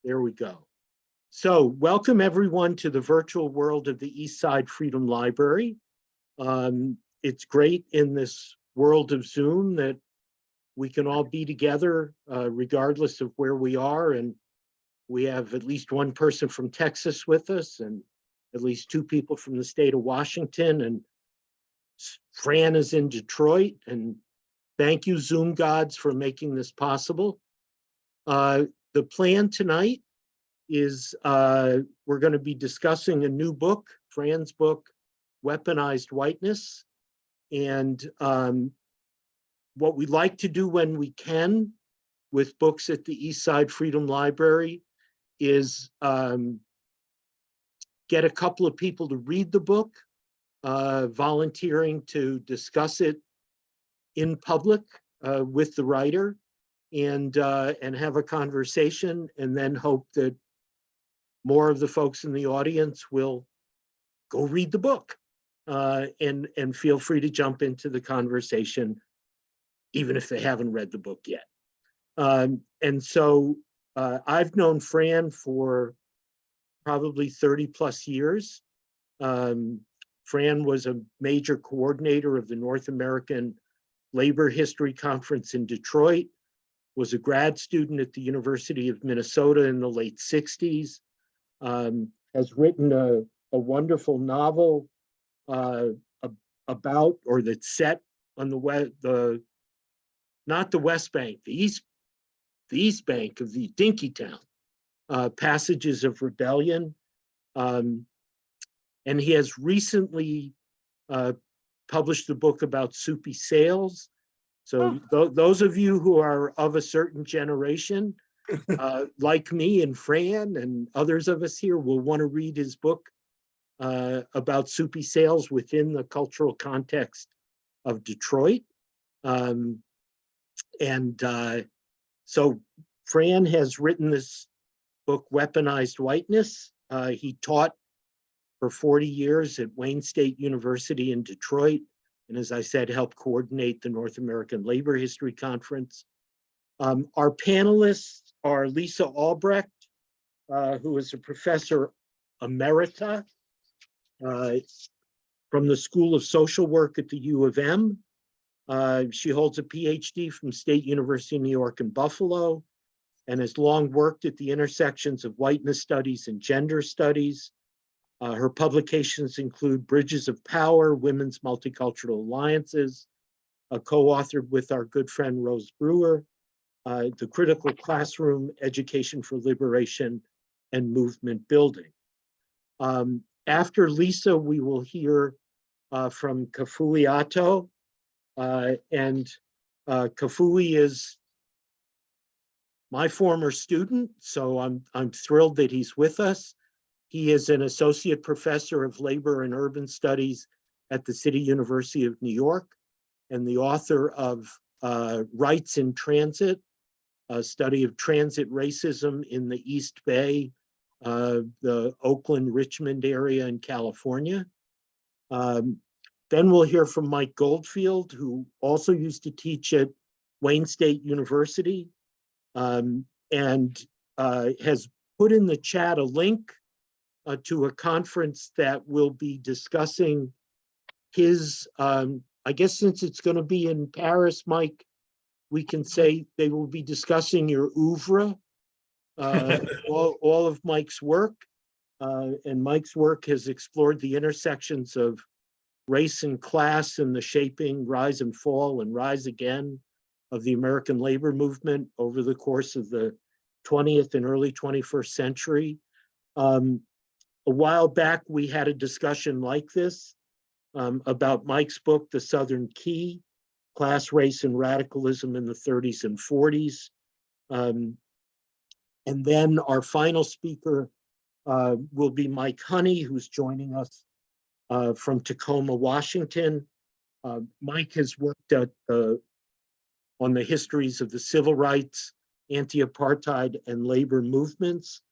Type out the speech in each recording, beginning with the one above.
There we go. So welcome everyone to the virtual world of the East Side Freedom Library. It's great in this world of Zoom that we can all be together regardless of where we are. And we have at least one person from Texas with us and at least two people from the state of Washington. And Fran is in Detroit. And thank you, Zoom gods, for making this possible. The plan tonight is we're going to be discussing a new book, Fran's book, Weaponized Whiteness. And what we like to do when we can with books at the East Side Freedom Library is get a couple of people to read the book, volunteering to discuss it in public with the writer, and have a conversation, and then hope that more of the folks in the audience will go read the book and feel free to jump into the conversation, even if they haven't read the book yet. And so I've known Fran for probably 30 plus years. Fran was a major coordinator of the North American Labor History Conference in Detroit, was a grad student at the University of Minnesota in the late 60s, has written a wonderful novel about, or that's set on not the West Bank, the East Bank of the Dinkytown, Passages of Rebellion. And he has recently published a book about soupy sales. So those of you who are of a certain generation, like me and Fran and others of us here, will want to read his book about soupy sales within the cultural context of Detroit. So Fran has written this book, Weaponized Whiteness. He taught for 40 years at Wayne State University in Detroit, and as I said, helped coordinate the North American Labor History Conference. Our panelists are Lisa Albrecht, who is a professor emerita from the School of Social Work at the U of M. She holds a PhD from State University of New York in Buffalo and has long worked at the intersections of whiteness studies and gender studies. Her publications include Bridges of Power, Women's Multicultural Alliances, co-authored with our good friend Rose Brewer, The Critical Classroom, Education for Liberation and Movement Building. After Lisa, we will hear from Kafui Attoh, and Kafui is my former student, so I'm thrilled that he's with us. He is an associate professor of labor and urban studies at the City University of New York and the author of Rights in Transit, a study of transit racism in the East Bay, the Oakland, Richmond area in California. Then we'll hear from Mike Goldfield, who also used to teach at Wayne State University and has put in the chat a link to a conference that will be discussing his, I guess since it's going to be in Paris, Mike, we can say they will be discussing your oeuvre, all of Mike's work. And Mike's work has explored the intersections of race and class and the shaping, rise and fall, and rise again of the American labor movement over the course of the 20th and early 21st century. A while back, we had a discussion like this about Mike's book, The Southern Key, Class, Race, and Radicalism in the 30s and 40s. And then our final speaker will be Mike Honey, who's joining us from Tacoma, Washington. Mike has worked on the histories of the civil rights, anti-apartheid, and labor movements.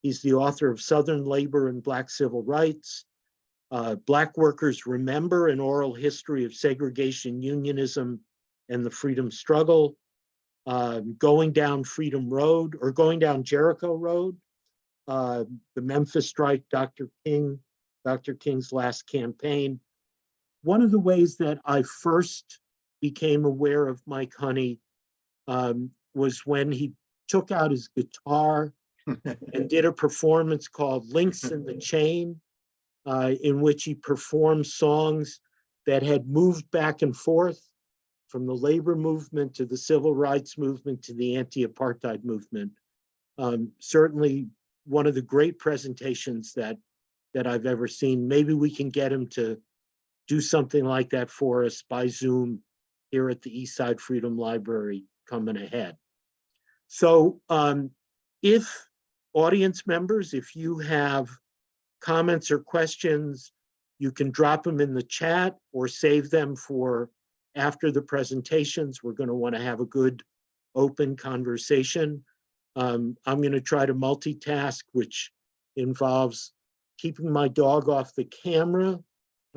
He's the author of Southern Labor and Black Civil Rights, Black Workers Remember, an Oral History of Segregation, Unionism, and the Freedom Struggle, going down Freedom Road or going down Jericho Road, the Memphis strike, Dr. King's last campaign. One of the ways that I first became aware of Mike Honey was when he took out his guitar and did a performance called Links in the Chain, in which he performed songs that had moved back and forth from the labor movement to the civil rights movement to the anti-apartheid movement. Certainly one of the great presentations that I've ever seen. Maybe we can get him to do something like that for us by Zoom here at the Eastside Freedom Library coming ahead. So if audience members, if you have comments or questions, you can drop them in the chat or save them for after the presentations. We're going to want to have a good open conversation. I'm going to try to multitask, which involves keeping my dog off the camera.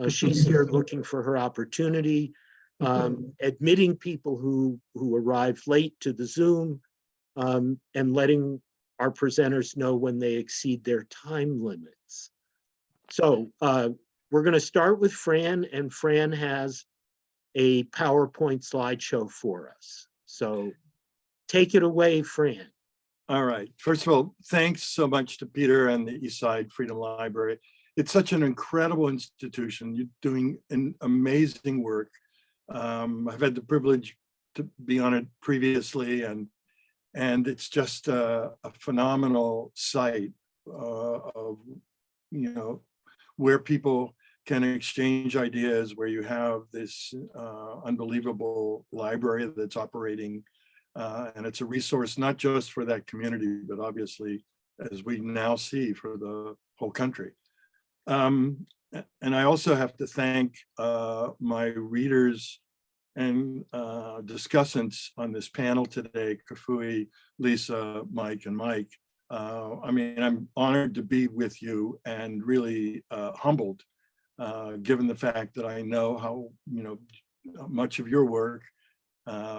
She's here looking for her opportunity, admitting people who arrive late to the Zoom, and letting our presenters know when they exceed their time limits. So we're going to start with Fran, and Fran has a PowerPoint slideshow for us. So take it away, Fran. All right. First of all, thanks so much to Peter and the Eastside Freedom Library. It's such an incredible institution. You're doing an amazing work. I've had the privilege to be on it previously, and it's just a phenomenal site of, you know, where people can exchange ideas, where you have this unbelievable library that's operating, and it's a resource not just for that community, but obviously, as we now see, for the whole country. And I also have to thank my readers and discussants on this panel today, Kafui, Lisa, Mike, and Mike. I mean, I'm honored to be with you and really humbled, given the fact that I know how, you know, much of your work,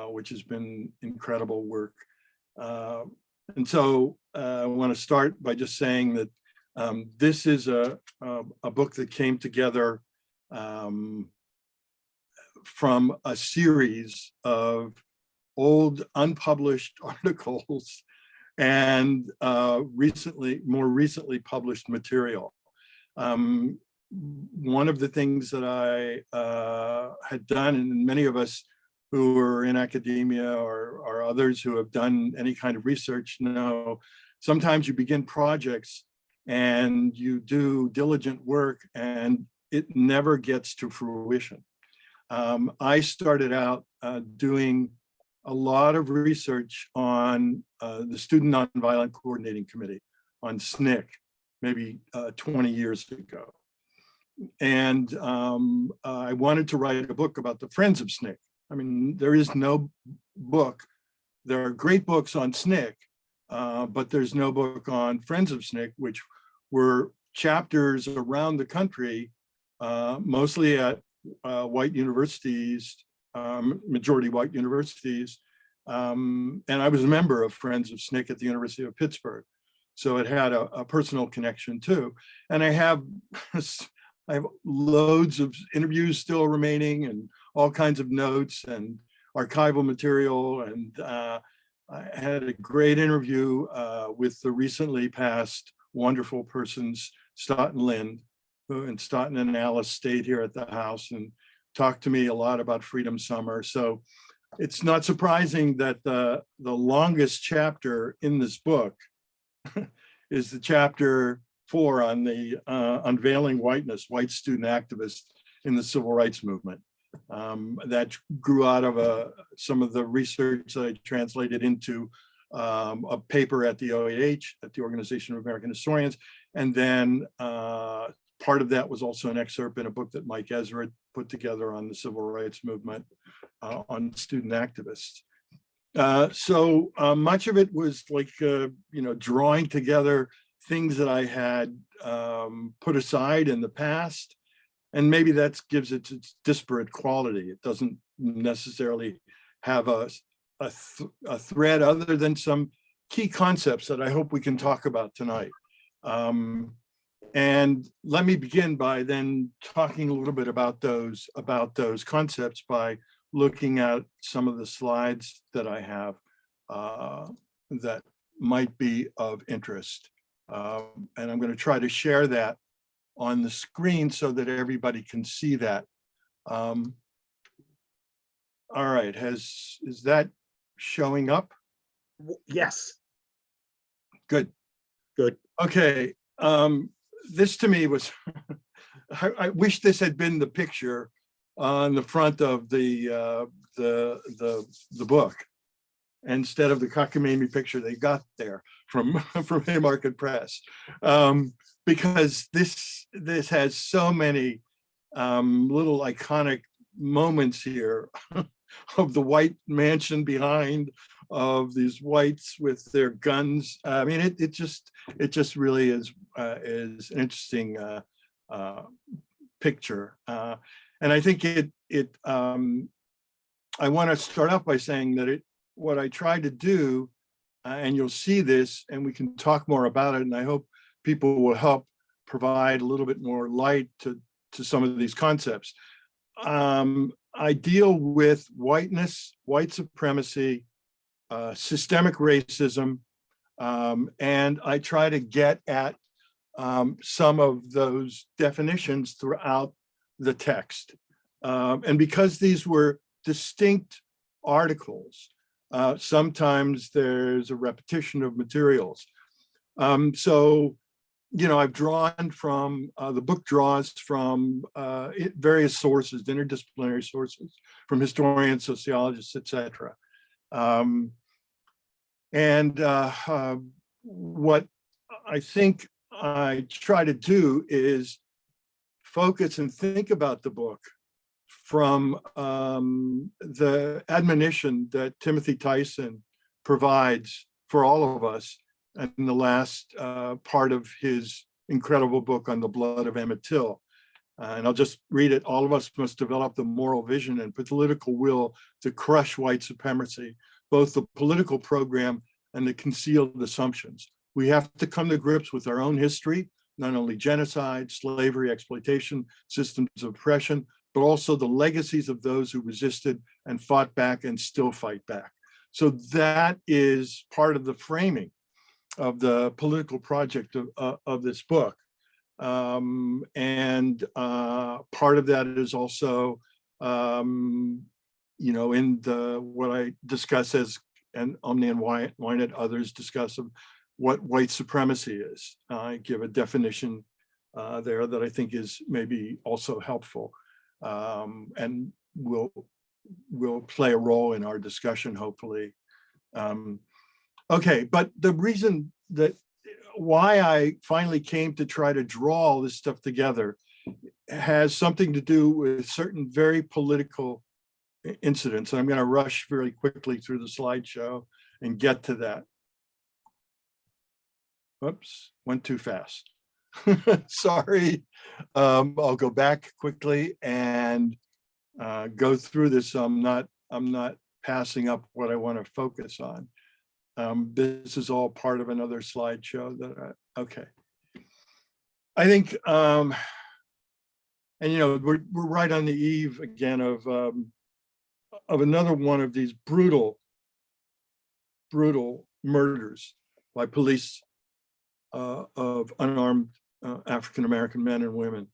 which has been incredible work. And so I want to start by just saying that this is a book that came together from a series of old unpublished articles and more recently published material. One of the things that I had done, and many of us who are in academia or others who have done any kind of research know, sometimes you begin projects and you do diligent work and it never gets to fruition. I started out doing a lot of research on the Student Nonviolent Coordinating Committee, on SNCC, maybe 20 years ago. And I wanted to write a book about the Friends of SNCC. I mean, there is no book. There are great books on SNCC, but there's no book on Friends of SNCC, which were chapters around the country, mostly at white universities, majority white universities. And I was a member of Friends of SNCC at the University of Pittsburgh. So it had a personal connection too. And I have loads of interviews still remaining and all kinds of notes and archival material. And I had a great interview with the recently passed wonderful persons, Stoughton Lind, and Stoughton and Alice stayed here at the house and talked to me a lot about Freedom Summer. So it's not surprising that the longest chapter in this book is the chapter 4 on the unveiling whiteness, white student activists in the civil rights movement. That grew out of some of the research that I translated into a paper at the OAH, at the Organization of American Historians. And then part of that was also an excerpt in a book that Mike Ezra put together on the civil rights movement on student activists. So much of it was like, you know, drawing together things that I had put aside in the past. And maybe that gives it its disparate quality. It doesn't necessarily have a a thread other than some key concepts that I hope we can talk about tonight. And let me begin by then talking a little bit about those concepts by looking at some of the slides that I have that might be of interest. And I'm going to try to share that on the screen so that everybody can see that. All right, is that showing up? Yes. Good. Good. Okay. This to me was, I wish this had been the picture on the front of the book instead of the cockamamie picture they got there from Haymarket Press, because this has so many little iconic moments here of the white mansion behind, of these whites with their guns. I mean, it just really is an interesting picture, and I think I want to start off by saying that what I tried to do, and you'll see this, and we can talk more about it, and I hope people will help provide a little bit more light to some of these concepts. I deal with whiteness, white supremacy, systemic racism, and I try to get at some of those definitions throughout the text. And because these were distinct articles, sometimes there's a repetition of materials. So, you know, I've drawn from, the book draws from various sources, interdisciplinary sources, from historians, sociologists, etc. What I think I try to do is focus and think about the book from the admonition that Timothy Tyson provides for all of us in the last part of his incredible book on the blood of Emmett Till. And I'll just read it. All of us must develop the moral vision and political will to crush white supremacy, both the political program and the concealed assumptions. We have to come to grips with our own history, not only genocide, slavery, exploitation, systems of oppression, but also the legacies of those who resisted and fought back and still fight back. So that is part of the framing of the political project of this book. Part of that is also, you know, in what I discuss as, and Omni and Wynett, others discuss of what white supremacy is. I give a definition there that I think is maybe also helpful, and will play a role in our discussion, hopefully. Okay, but the reason that why I finally came to try to draw all this stuff together has something to do with certain very political incidents. I'm going to rush very quickly through the slideshow and get to that. Whoops, went too fast. Sorry. I'll go back quickly and go through this. So I'm not passing up what I want to focus on. This is all part of another slideshow that okay. I think, and you know, we're right on the eve again of another one of these brutal murders by police of unarmed African-American men and women.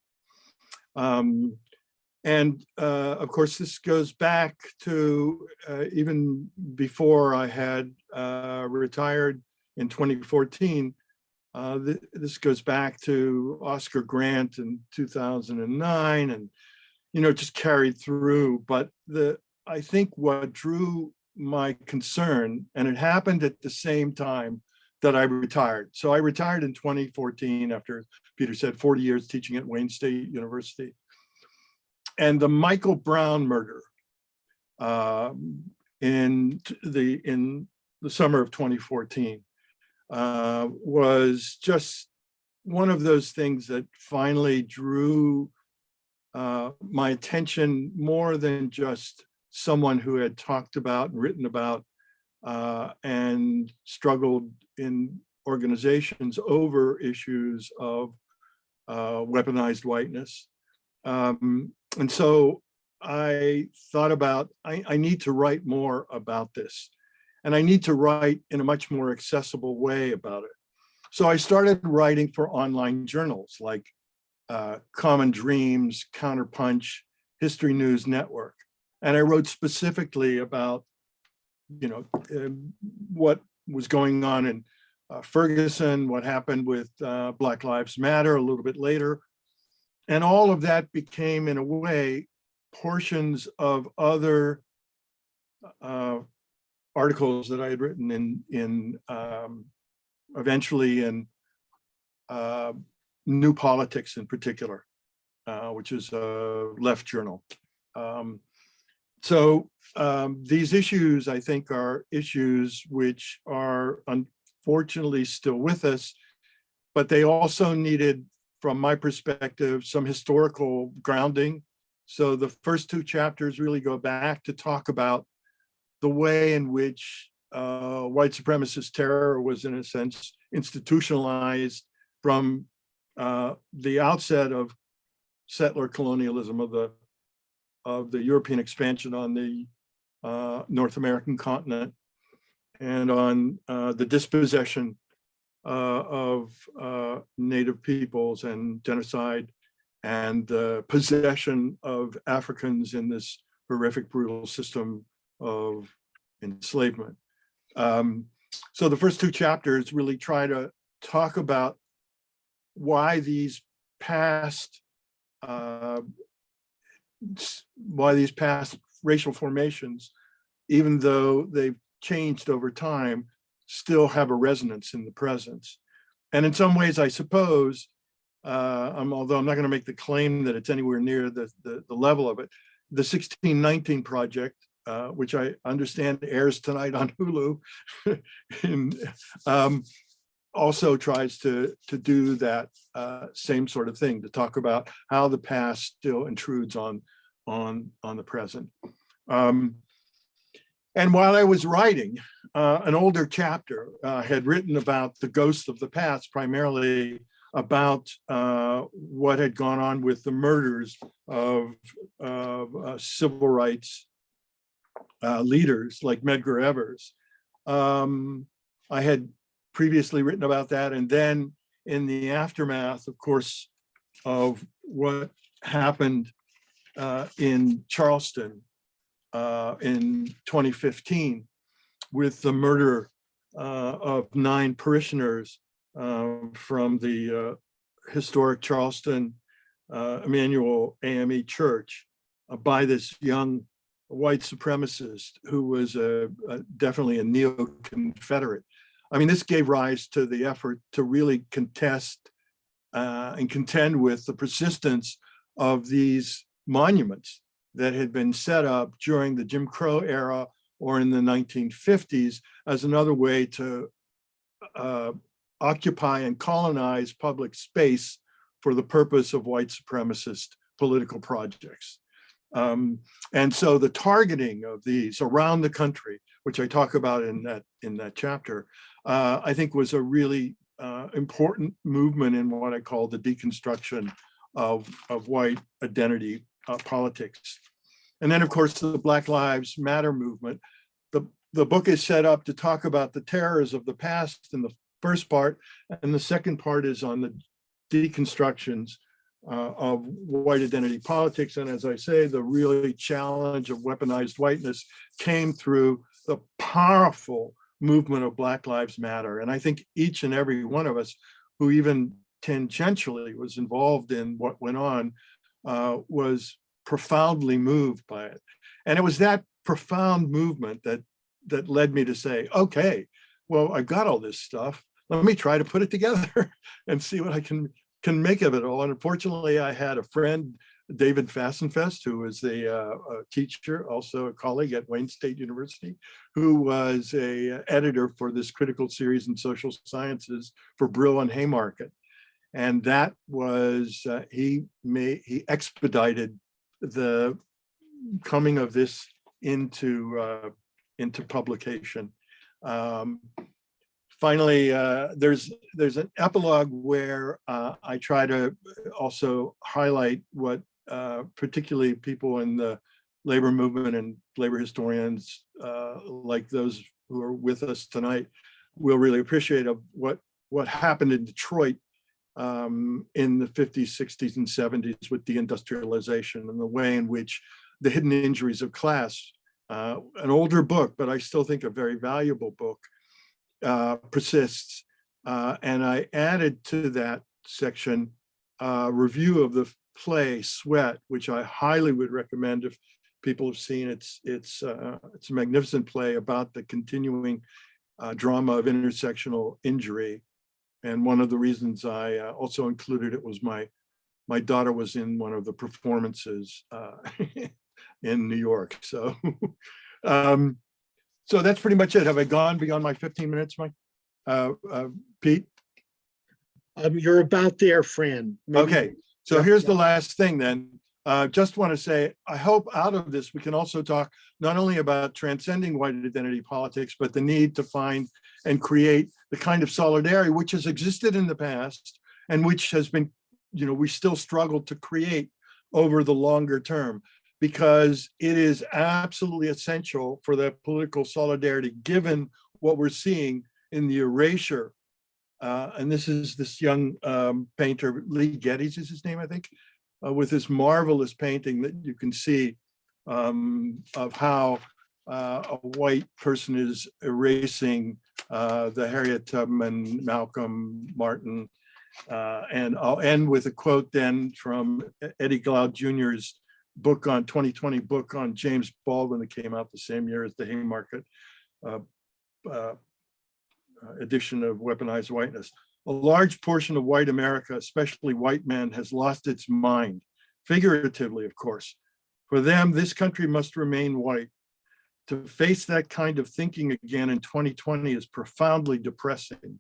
Of course, this goes back to even before I had retired in 2014. This goes back to Oscar Grant in 2009, and you know, just carried through. But I think what drew my concern, and it happened at the same time that I retired. So I retired in 2014 after, Peter said, 40 years teaching at Wayne State University. And the Michael Brown murder in the summer of 2014 was just one of those things that finally drew my attention more than just someone who had talked about and written about and struggled in organizations over issues of weaponized whiteness. And so I thought about, I need to write more about this, and I need to write in a much more accessible way about it. So I started writing for online journals like Common Dreams, Counterpunch, History News Network. And I wrote specifically about, what was going on in Ferguson, what happened with Black Lives Matter a little bit later. And all of that became, in a way, portions of other articles that I had written eventually in New Politics in particular, which is a left journal. So these issues, I think, are issues which are unfortunately still with us, but they also needed, from my perspective, some historical grounding. So the first two chapters really go back to talk about the way in which white supremacist terror was, in a sense, institutionalized from the outset of settler colonialism, of the European expansion on the North American continent, and on the dispossession of Native peoples and genocide, and the possession of Africans in this horrific, brutal system of enslavement. So the first two chapters really try to talk about why these past racial formations, even though they've changed over time, still have a resonance in the present. And in some ways, I suppose, although I'm not going to make the claim that it's anywhere near the level of it, the 1619 Project, which I understand airs tonight on Hulu, also tries to do that same sort of thing, to talk about how the past still intrudes on the present. And while I was writing, an older chapter had written about the ghosts of the past, primarily about what had gone on with the murders of civil rights leaders like Medgar Evers. I had previously written about that, and then in the aftermath, of course, of what happened in Charleston in 2015 with the murder of 9 parishioners from the historic Charleston Emmanuel AME Church by this young white supremacist who was definitely a neo-Confederate. I mean, this gave rise to the effort to really contest and contend with the persistence of these monuments that had been set up during the Jim Crow era or in the 1950s as another way to occupy and colonize public space for the purpose of white supremacist political projects. And so the targeting of these around the country, which I talk about in that chapter, I think was a really important movement in what I call the deconstruction of white identity politics. And then, of course, the Black Lives Matter movement. The book is set up to talk about the terrors of the past in the first part, and the second part is on the deconstructions of white identity politics. And as I say, the really challenge of weaponized whiteness came through the powerful movement of Black Lives Matter. And I think each and every one of us who even tangentially was involved in what went on was profoundly moved by it. And it was that profound movement that led me to say, okay, well, I got all this stuff. Let me try to put it together and see what I can make of it all. And unfortunately, I had a friend, David Fassenfest, who was a teacher, also a colleague at Wayne State University, who was a editor for this critical series in social sciences for Brill and Haymarket. And that was, he expedited the coming of this into publication. Finally, there's an epilogue where I try to also highlight what particularly people in the labor movement and labor historians like those who are with us tonight will really appreciate of what happened in Detroit in the 50s, 60s, and 70s with deindustrialization and the way in which the hidden injuries of class, an older book, but I still think a very valuable book, persists. And I added to that section a review of the play Sweat, which I highly would recommend if people have seen it. It's a magnificent play about the continuing drama of intersectional injury. And one of the reasons I also included it was my daughter was in one of the performances in New York. So, so that's pretty much it. Have I gone beyond my 15 minutes, Mike? Pete? You're about there, Fran. Maybe- Okay, so here's the last thing then. Just want to say, I hope out of this, we can also talk not only about transcending white identity politics, but the need to find and create the kind of solidarity which has existed in the past and which has been, we still struggle to create over the longer term, because it is absolutely essential for that political solidarity, given what we're seeing in the erasure. And this is this young painter, Lee Geddes is his name, I think, with this marvelous painting that you can see of how a white person is erasing the Harriet Tubman, Malcolm, Martin. And I'll end with a quote then from Eddie Glaude Jr.'s book on 2020 book on James Baldwin that came out the same year as the Haymarket edition of Weaponized Whiteness. A large portion of white America, especially white men, has lost its mind, figuratively, of course. For them, this country must remain white. To face that kind of thinking again in 2020 is profoundly depressing.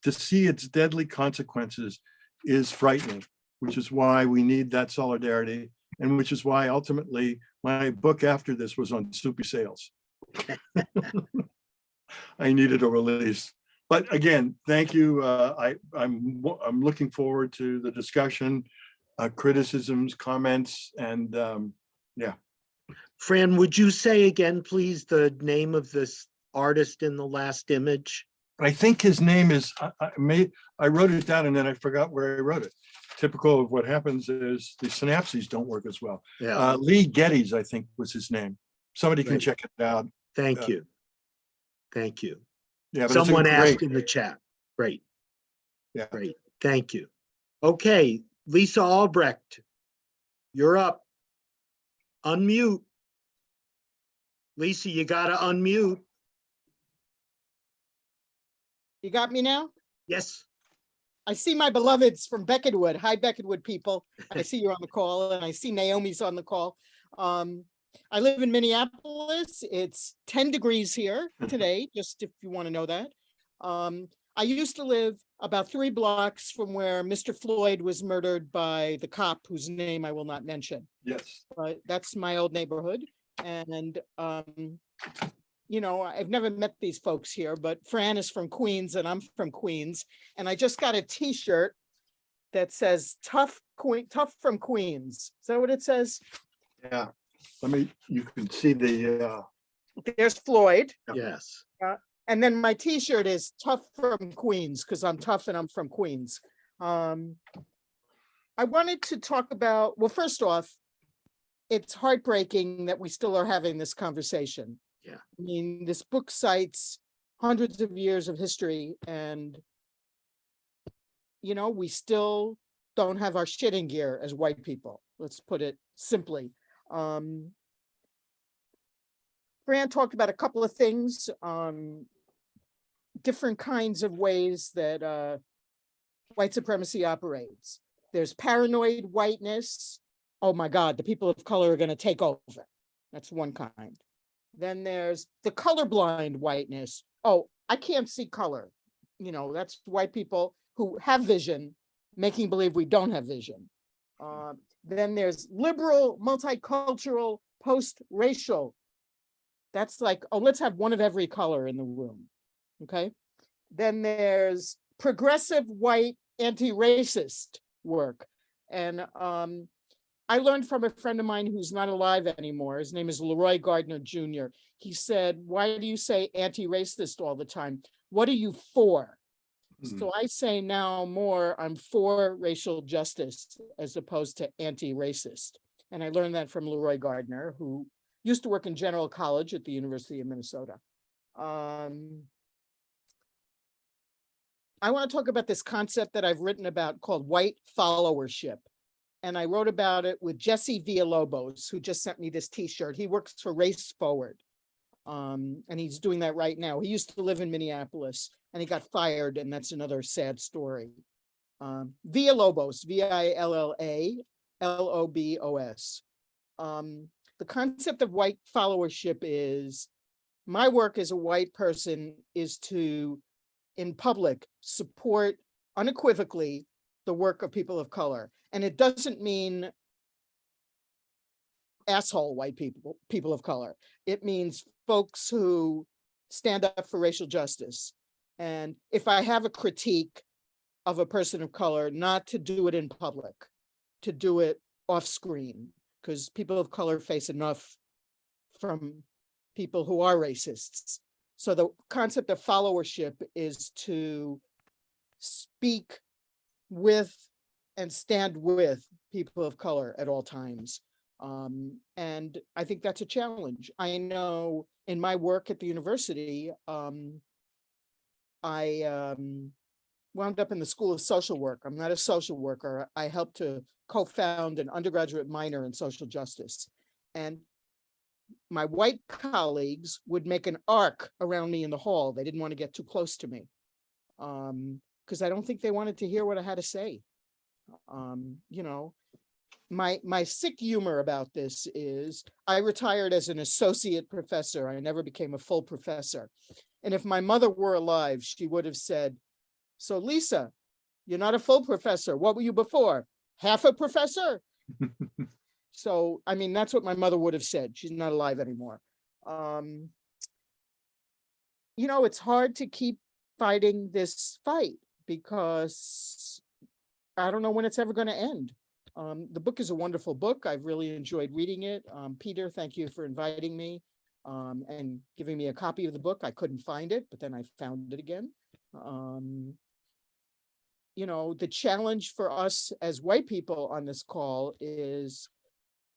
To see its deadly consequences is frightening, which is why we need that solidarity, and which is why ultimately my book after this was on Soupy Sales. I needed a release. But again, thank you. I'm looking forward to the discussion, criticisms, comments, and yeah. Fran, would you say again, please, the name of this artist in the last image? I think his name is, I wrote it down and then I forgot where I wrote it. Typical of what happens is the synapses don't work as well. Yeah. Lee Geddes, I think was his name. Somebody can Right. check it out. Thank you. Thank you. Yeah, but Someone it's asked in the chat. Great. Yeah. Great. Thank you. Okay, Lisa Albrecht, you're up. Unmute. Lisa, you gotta unmute. You got me now? Yes. I see my beloveds from Beckenwood. Hi, Beckenwood people. I see you're on the call, and I see Naomi's on the call. I live in Minneapolis. It's 10 degrees here today, just if you want to know that. I used to live about 3 blocks from where Mr. Floyd was murdered by the cop whose name I will not mention. Yes. But that's my old neighborhood. And I've never met these folks here, but Fran is from Queens and I'm from Queens. And I just got a t-shirt that says tough from Queens. Is that what it says? Yeah. You can see the. There's Floyd. Yes. And then my t-shirt is tough from Queens because I'm tough and I'm from Queens. I wanted to talk about, well, first off, it's heartbreaking that we still are having this conversation. Yeah. I mean, this book cites hundreds of years of history and, we still don't have our shit in gear as white people. Let's put it simply. Fran talked about a couple of things, different kinds of ways that white supremacy operates. There's paranoid whiteness. Oh my God, the people of color are going to take over. That's one kind. Then there's the colorblind whiteness. Oh, I can't see color. That's white people who have vision, making believe we don't have vision. Then there's liberal, multicultural, post-racial. That's like, oh, let's have one of every color in the room. Okay. Then there's progressive white anti-racist work. And I learned from a friend of mine who's not alive anymore. His name is Leroy Gardner Jr. He said, why do you say anti-racist all the time? What are you for? So I say now more, I'm for racial justice as opposed to anti-racist. And I learned that from Leroy Gardner, who used to work in General College at the University of Minnesota. I want to talk about this concept that I've written about called white followership. And I wrote about it with Jesse Villalobos, who just sent me this t-shirt. He works for Race Forward. And he's doing that right now. He used to live in Minneapolis and he got fired, and that's another sad story. Villalobos, Villalobos. The concept of white followership is, my work as a white person is to, in public, support unequivocally the work of people of color. And it doesn't mean asshole white people of color. It means folks who stand up for racial justice. And if I have a critique of a person of color, not to do it in public, to do it off screen, because people of color face enough from people who are racists. So the concept of followership is to speak with and stand with people of color at all times. And I think that's a challenge. I know in my work at the university, I wound up in the School of Social Work. I'm not a social worker. I helped to co-found an undergraduate minor in social justice. And my white colleagues would make an arc around me in the hall. They didn't want to get too close to me because I don't think they wanted to hear what I had to say. You know, my sick humor about this is I retired as an associate professor. I never became a full professor. And if my mother were alive, she would have said, so Lisa, you're not a full professor. What were you before? Half a professor? So, I mean, that's what my mother would have said. She's not alive anymore. You know, it's hard to keep fighting this fight because I don't know when it's ever going to end. The book is a wonderful book. I've really enjoyed reading it. Peter, thank you for inviting me and giving me a copy of the book. I couldn't find it, but then I found it again. You know, the challenge for us as white people on this call is,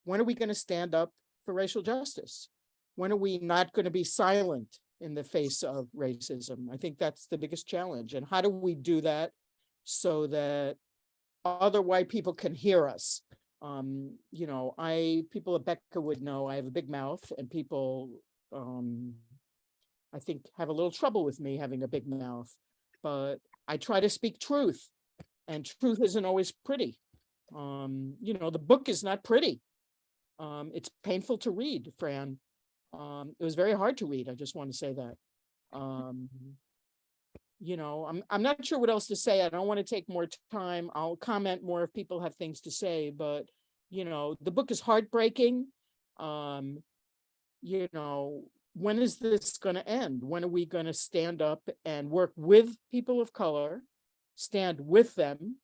when are we going to stand up for racial justice? When are we not going to be silent in the face of racism? I think that's the biggest challenge. And how do we do that so that other white people can hear us? You know, people at Becca would know I have a big mouth, and people, I think, have a little trouble with me having a big mouth, but I try to speak truth, and truth isn't always pretty. You know, the book is not pretty. It's painful to read, Fran. It was very hard to read. I just want to say that. You know, I'm not sure what else to say. I don't want to take more time. I'll comment more if people have things to say, but, you know, the book is heartbreaking. You know, when is this going to end? When are we going to stand up and work with people of color, stand with them,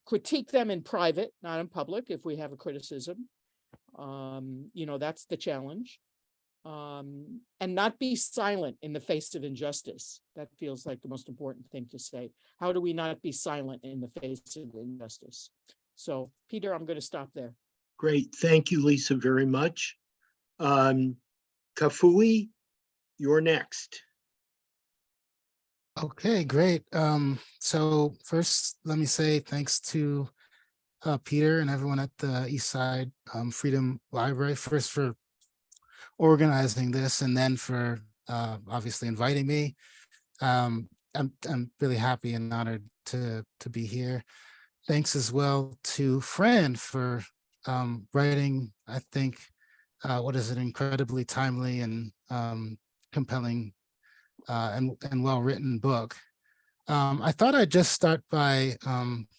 critique them in private, not in public, if we have a criticism? You know, that's the challenge. And not be silent in the face of injustice. That feels like the most important thing to say. How do we not be silent in the face of injustice? So, Peter, I'm going to stop there. Great. Thank you, Lisa, very much. Kafui, you're next. Okay, great. So first, let me say thanks to Peter and everyone at the Eastside Freedom Library, first for organizing this, and then for obviously inviting me. I'm really happy and honored to be here. Thanks as well to Fran for writing, I think, what is an incredibly timely and compelling and well-written book. I thought I'd just start by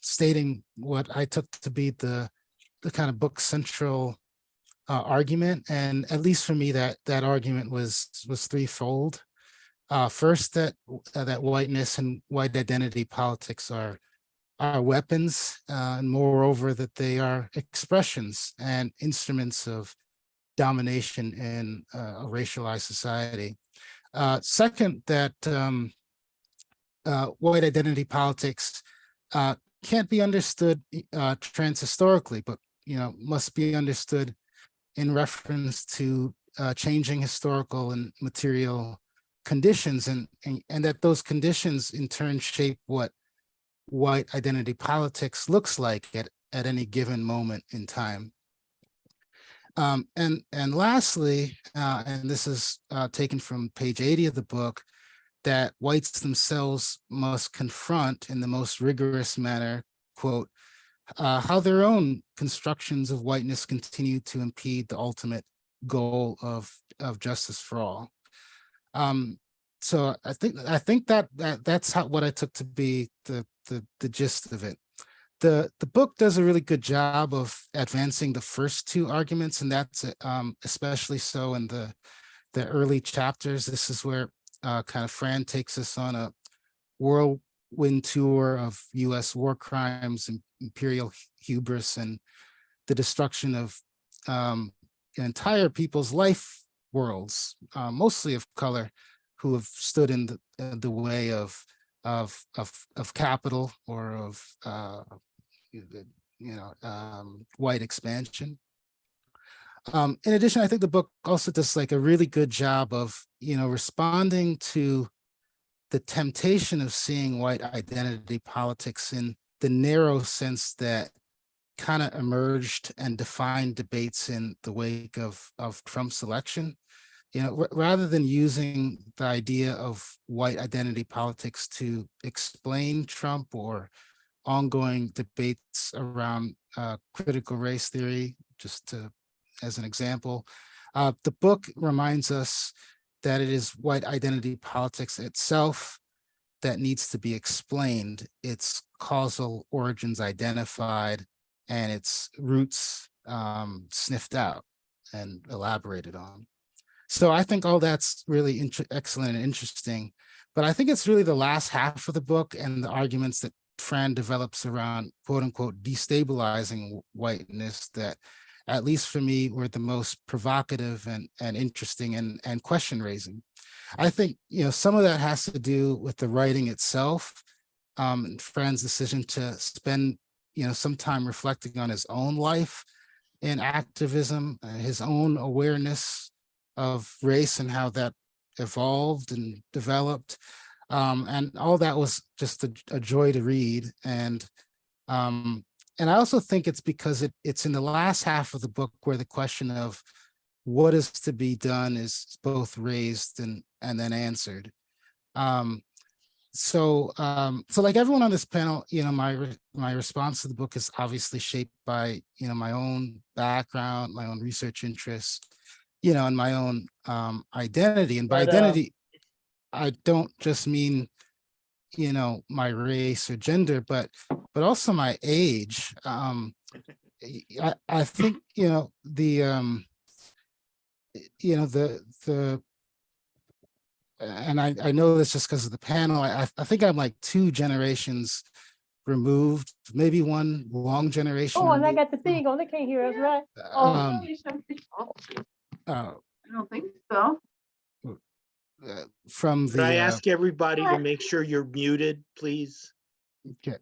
stating what I took to be the kind of book central argument, and at least for me, that argument was threefold. First, that whiteness and white identity politics are weapons, and moreover, that they are expressions and instruments of domination in a racialized society. Second, that white identity politics can't be understood transhistorically, but must be understood in reference to changing historical and material conditions, and that those conditions in turn shape what white identity politics looks like at any given moment in time. And lastly, and this is taken from page 80 of the book, that whites themselves must confront in the most rigorous manner, quote, how their own constructions of whiteness continue to impede the ultimate goal of justice for all. So I think that's what I took to be the gist of it. The book does a really good job of advancing the first two arguments, and that's especially so in the early chapters. This is where kind of Fran takes us on a whirlwind tour of U.S. war crimes and imperial hubris and the destruction of entire people's life worlds, mostly of color, who have stood in the way of capital or of white expansion. In addition, I think the book also does like a really good job of responding to the temptation of seeing white identity politics in the narrow sense that kind of emerged and defined debates in the wake of Trump's election. Rather than using the idea of white identity politics to explain Trump or ongoing debates around critical race theory, just as an example, the book reminds us that it is white identity politics itself that needs to be explained, its causal origins identified, and its roots sniffed out and elaborated on. So I think all that's really excellent and interesting, but I think it's really the last half of the book and the arguments that Fran develops around quote unquote destabilizing whiteness that, at least for me, were the most provocative and interesting and question raising. I think, some of that has to do with the writing itself, and Fran's decision to spend, some time reflecting on his own life in activism, his own awareness of race and how that evolved and developed. And all that was just a joy to read. And I also think it's because it's in the last half of the book where the question of what is to be done is both raised and then answered. So like everyone on this panel, my response to the book is obviously shaped by, my own background, my own research interests, and my own identity. And by identity, I don't just mean, my race or gender, but also my age. I think, and I know this just because of the panel, I think I'm like 2 generations removed, maybe one long generation. Oh, and I got the thing on, they can't hear us, right? I don't think so. From Could I the ask everybody to make sure you're muted, please? okay.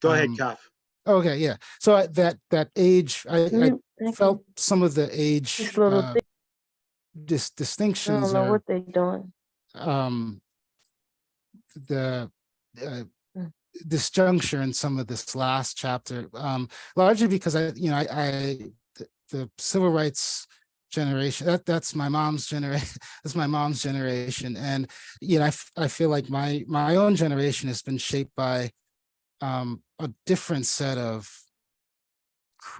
Go ahead, Um, Kaf. Okay, yeah. So that age, I felt some of the age This little thing, I distinctions don't know are what they're doing. the disjuncture in some of this last chapter, largely because the civil rights generation, that's my mom's generation. That's my mom's generation, and I feel like my own generation has been shaped by a different set of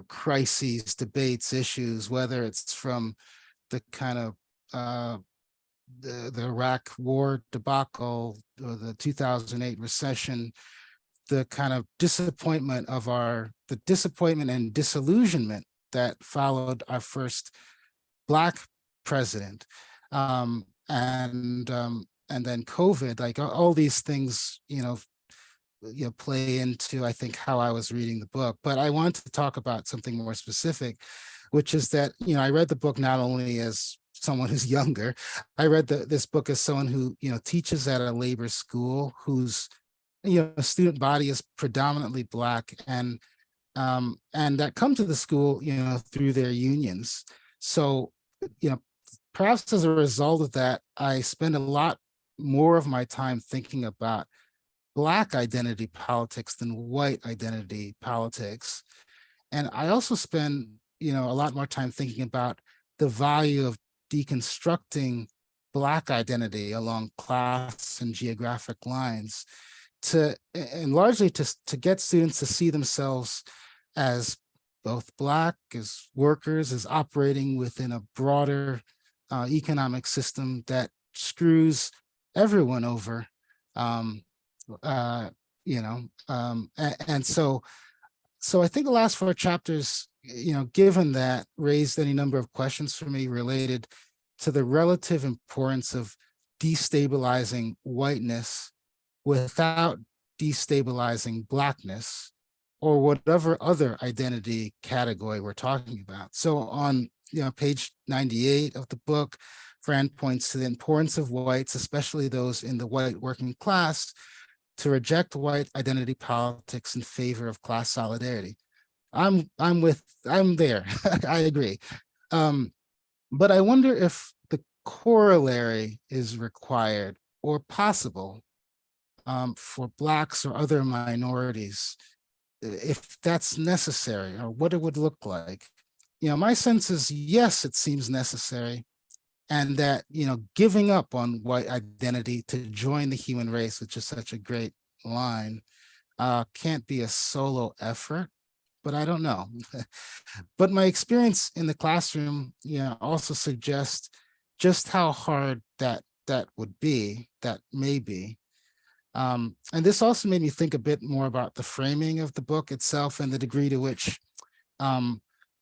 crises, debates, issues, whether it's from the kind of the Iraq war debacle or the 2008 recession, the kind of disappointment and disillusionment that followed our first Black president, and then COVID, like all these things, play into, I think, how I was reading the book. But I want to talk about something more specific, which is that, I read the book not only as someone who's younger, I read this book as someone who, teaches at a labor school, whose, student body is predominantly Black, and that come to the school, through their unions. So, perhaps as a result of that, I spend a lot more of my time thinking about Black identity politics than white identity politics. And I also spend, a lot more time thinking about the value of deconstructing Black identity along class and geographic lines and largely to get students to see themselves as both Black, as workers, as operating within a broader economic system that screws everyone over. And so I think the last 4 chapters, given that, raised any number of questions for me related to the relative importance of destabilizing whiteness without destabilizing Blackness, or whatever other identity category we're talking about. So on page 98 of the book, Fran points to the importance of whites, especially those in the white working class, to reject white identity politics in favor of class solidarity. I'm there. I agree. But I wonder if the corollary is required or possible for Blacks or other minorities, if that's necessary, or what it would look like. My sense is, yes, it seems necessary, and that, giving up on white identity to join the human race, which is such a great line, can't be a solo effort, but I don't know. But my experience in the classroom, also suggests just how hard that would be, that may be. And this also made me think a bit more about the framing of the book itself and the degree to which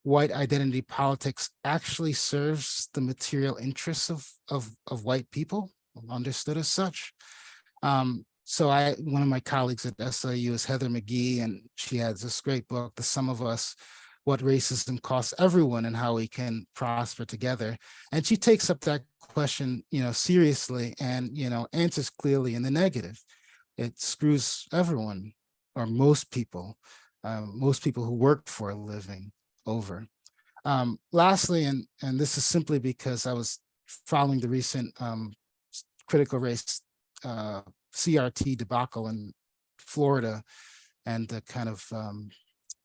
white identity politics actually serves the material interests of white people, understood as such. So one of my colleagues at SIU is Heather McGee, and she has this great book, The Sum of Us, What Racism Costs Everyone and How We Can Prosper Together. And she takes up that question, seriously, and, answers clearly in the negative. It screws everyone, or most people who work for a living, over. Lastly, and this is simply because I was following the recent critical race CRT debacle in Florida, and the kind of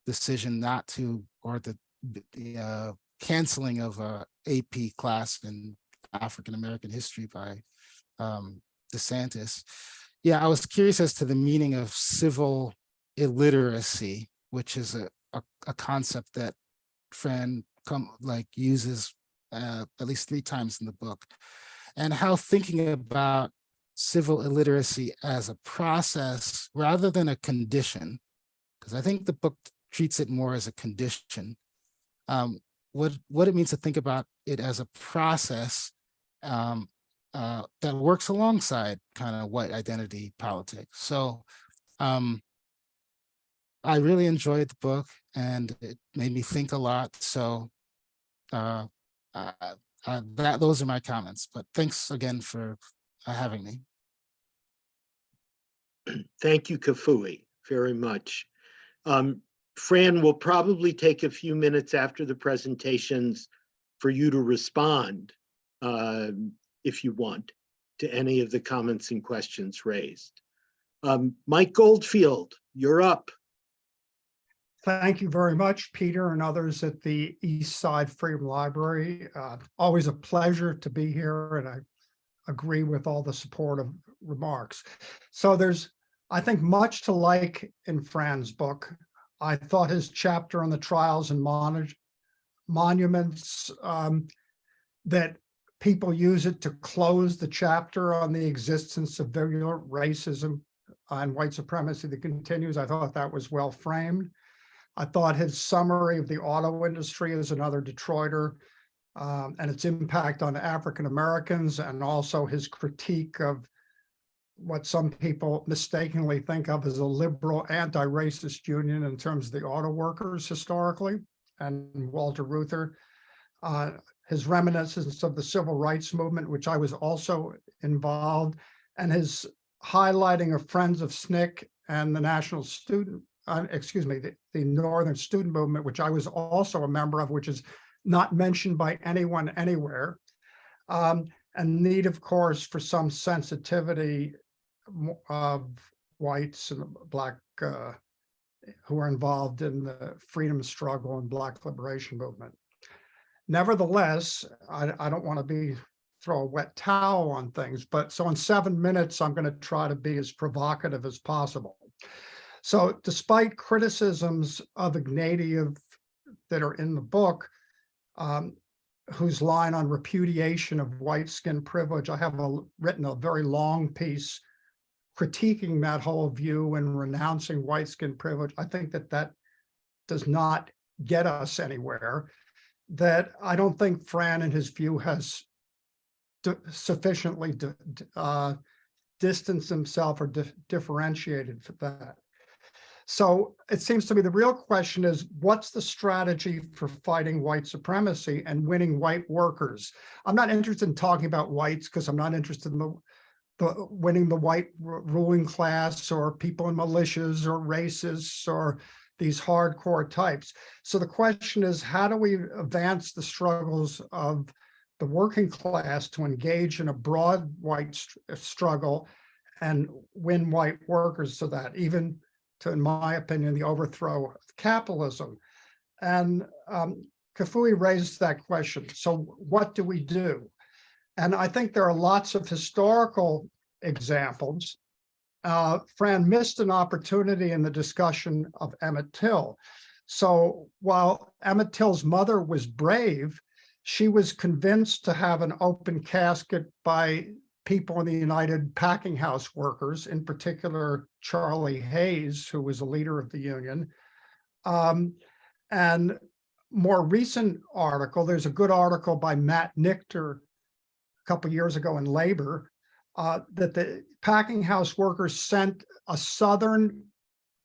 decision not to, or the canceling of a AP class in African American history by DeSantis. Yeah, I was curious as to the meaning of civil illiteracy, which is a concept that Fran uses at least 3 times in the book, and how thinking about civil illiteracy as a process rather than a condition, because I think the book treats it more as a condition, what it means to think about it as a process that works alongside kind of white identity politics. So I really enjoyed the book, and it made me think a lot. So those are my comments, but thanks again for having me. Thank you, Kafui, very much. Fran will probably take a few minutes after the presentations for you to respond, if you want, to any of the comments and questions raised. Mike Goldfield, you're up. Thank you very much, Peter and others at the East Side Freedom Library. Always a pleasure to be here, and I agree with all the supportive remarks. So there's, I think, much to like in Fran's book. I thought his chapter on the trials and monuments, that people use it to close the chapter on the existence of virulent racism and white supremacy that continues. I thought that was well framed. I thought his summary of the auto industry is another Detroiter, and its impact on African Americans, and also his critique of what some people mistakenly think of as a liberal anti-racist union in terms of the auto workers historically, and Walter Reuther, his reminiscence of the civil rights movement, which I was also involved, and his highlighting of Friends of SNCC and the National Student, the Northern Student Movement, which I was also a member of, which is not mentioned by anyone anywhere. And need, of course, for some sensitivity of whites and Black who are involved in the freedom struggle and Black liberation movement. Nevertheless, I don't want to throw a wet towel on things, but so in 7 minutes, I'm going to try to be as provocative as possible. So despite criticisms of Ignatieff that are in the book, whose line on repudiation of white skin privilege, I have written a very long piece critiquing that whole view and renouncing white skin privilege. I think that does not get us anywhere. That I don't think Fran, in his view, has sufficiently distanced himself or differentiated for that. So it seems to me the real question is, what's the strategy for fighting white supremacy and winning white workers? I'm not interested in talking about whites because I'm not interested in winning the white ruling class or people in militias or racists or these hardcore types. So the question is, how do we advance the struggles of the working class to engage in a broad white struggle and win white workers so that even to, in my opinion, the overthrow of capitalism? And Kafui raised that question. So what do we do? And I think there are lots of historical examples. Fran missed an opportunity in the discussion of Emmett Till. So while Emmett Till's mother was brave, she was convinced to have an open casket by people in the United Packing House Workers, in particular, Charlie Hayes, who was a leader of the union. And more recent article, there's a good article by Matt Nichter a couple of years ago in Labor, that the packing house workers sent a Southern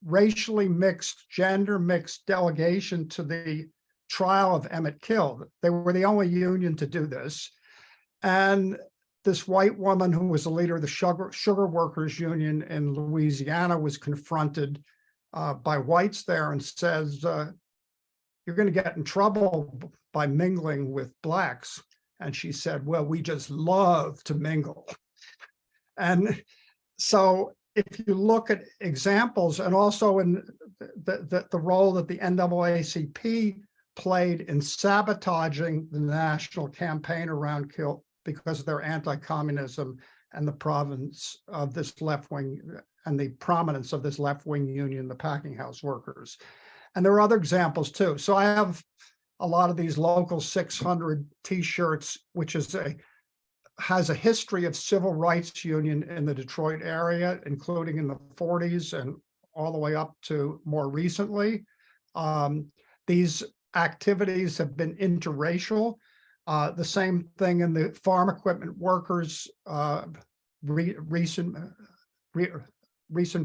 racially mixed, gender mixed delegation to the trial of Emmett Till. They were the only union to do this. And this white woman who was the leader of the sugar workers union in Louisiana was confronted by whites there and says, you're going to get in trouble by mingling with Blacks. And she said, well, we just love to mingle. And so if you look at examples, and also in the role that the NAACP played in sabotaging the national campaign around Till because of their anti-communism and the province of this left-wing and the prominence of this left-wing union, the packing house workers. And there are other examples too. So I have a lot of these local 600 t-shirts, which has a history of civil rights union in the Detroit area, including in the 40s and all the way up to more recently. These activities have been interracial. The same thing in the farm equipment workers, recent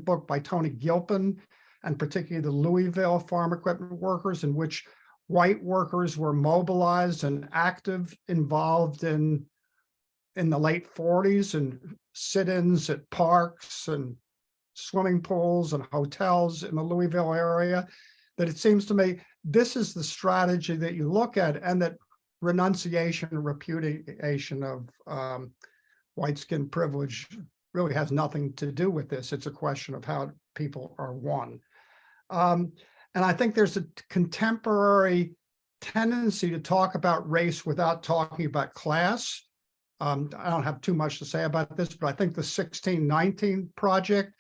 book by Tony Gilpin, and particularly the Louisville farm equipment workers, in which white workers were mobilized and active, involved in the late 40s and sit-ins at parks and swimming pools and hotels in the Louisville area, that it seems to me this is the strategy that you look at, and that renunciation and repudiation of white skin privilege really has nothing to do with this. It's a question of how people are won. And I think there's a contemporary tendency to talk about race without talking about class. I don't have too much to say about this, but I think the 1619 Project,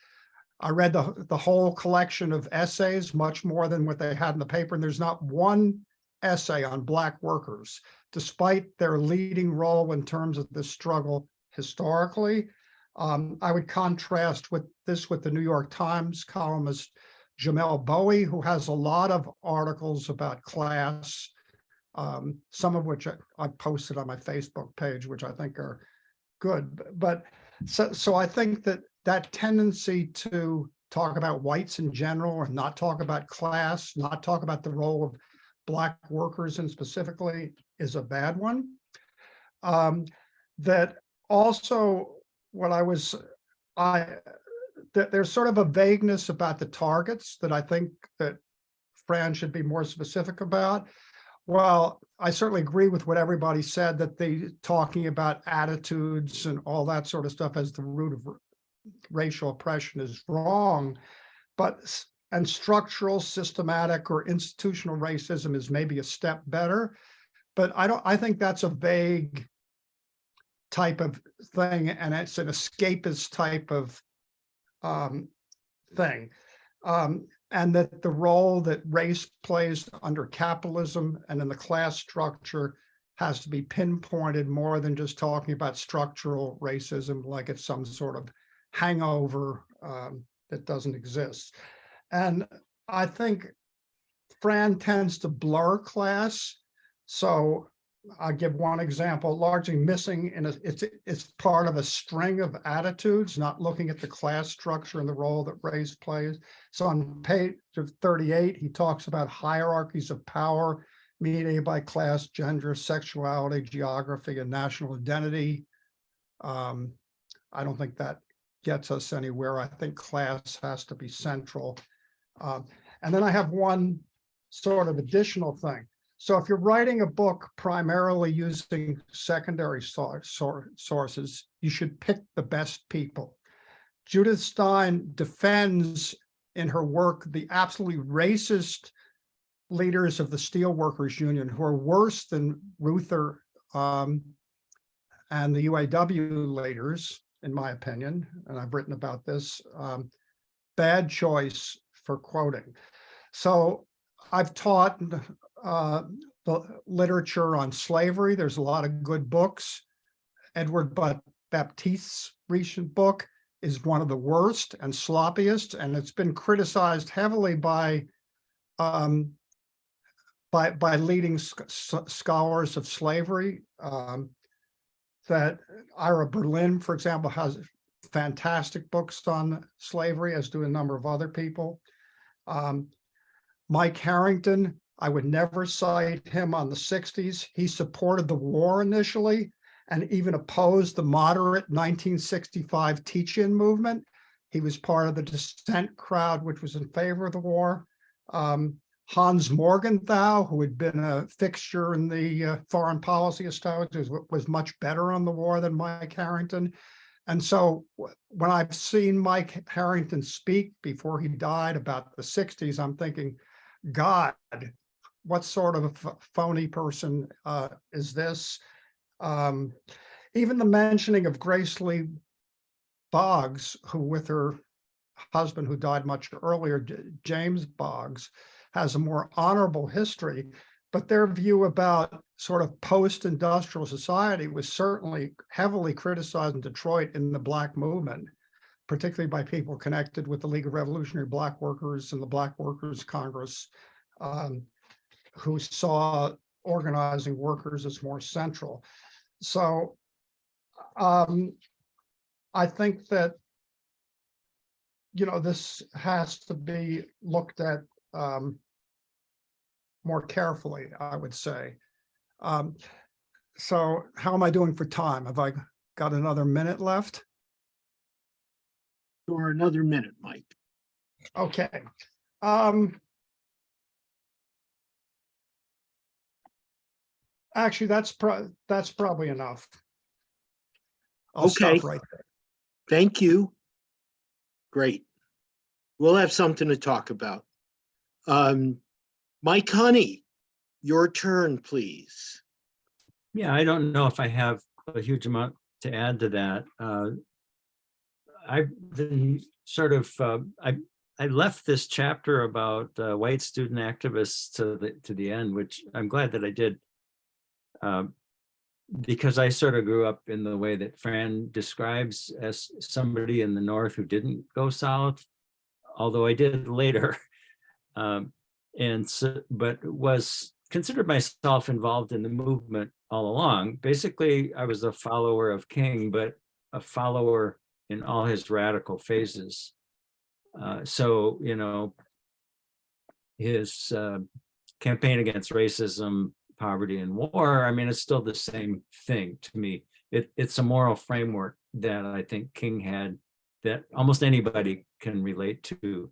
I read the whole collection of essays, much more than what they had in the paper, and there's not one essay on Black workers, despite their leading role in terms of the struggle historically. I would contrast with the New York Times columnist Jamel Bowie, who has a lot of articles about class, some of which I posted on my Facebook page, which I think are good. But so I think that that tendency to talk about whites in general and not talk about class, not talk about the role of Black workers and specifically is a bad one. That also what there's sort of a vagueness about the targets that I think that Fran should be more specific about. Well, I certainly agree with what everybody said, that they talking about attitudes and all that sort of stuff as the root of racial oppression is wrong, and structural, systematic, or institutional racism is maybe a step better. But I think that's a vague type of thing, and it's an escapist type of thing. And that the role that race plays under capitalism and in the class structure has to be pinpointed more than just talking about structural racism like it's some sort of hangover that doesn't exist. And I think Fran tends to blur class. So I'll give one example, largely missing it's part of a string of attitudes, not looking at the class structure and the role that race plays. So on page 38, he talks about hierarchies of power mediated by class, gender, sexuality, geography, and national identity. I don't think that gets us anywhere. I think class has to be central. And then I have one sort of additional thing. So if you're writing a book primarily using secondary sources, you should pick the best people. Judith Stein defends in her work the absolutely racist leaders of the Steelworkers Union, who are worse than Reuther and the UAW leaders, in my opinion, and I've written about this. Bad choice for quoting. So I've taught the literature on slavery. There's a lot of good books. Edward Baptiste's recent book is one of the worst and sloppiest, and it's been criticized heavily by leading scholars of slavery. That Ira Berlin, for example, has fantastic books on slavery, as do a number of other people. Mike Harrington, I would never cite him on the 60s. He supported the war initially and even opposed the moderate 1965 teach-in movement. He was part of the dissent crowd, which was in favor of the war. Hans Morgenthau, who had been a fixture in the foreign policy establishment, was much better on the war than Mike Harrington. And so when I've seen Mike Harrington speak before he died about the 60s, I'm thinking, God, what sort of a phony person is this? Even the mentioning of Grace Lee Boggs, who with her husband, who died much earlier, James Boggs, has a more honorable history, but their view about sort of post-industrial society was certainly heavily criticized in Detroit in the Black movement, particularly by people connected with the League of Revolutionary Black Workers and the Black Workers Congress, who saw organizing workers as more central. So I think that, this has to be looked at more carefully, I would say. So how am I doing for time? Have I got another minute left? Or another minute, Mike. Okay. Actually, that's probably enough. I'll Okay. stop right there. Thank you. Great. We'll have something to talk about. Mike Honey, your turn, please. Yeah, I don't know if I have a huge amount to add to that. I've been sort of, I left this chapter about white student activists to the end, which I'm glad that I did, because I sort of grew up in the way that Fran describes as somebody in the North who didn't go south, although I did later. And so, but was considered myself involved in the movement all along. Basically, I was a follower of King, but a follower in all his radical phases. So, you know, his campaign against racism, poverty, and war, I mean, it's still the same thing to me. It's a moral framework that I think King had that almost anybody can relate to.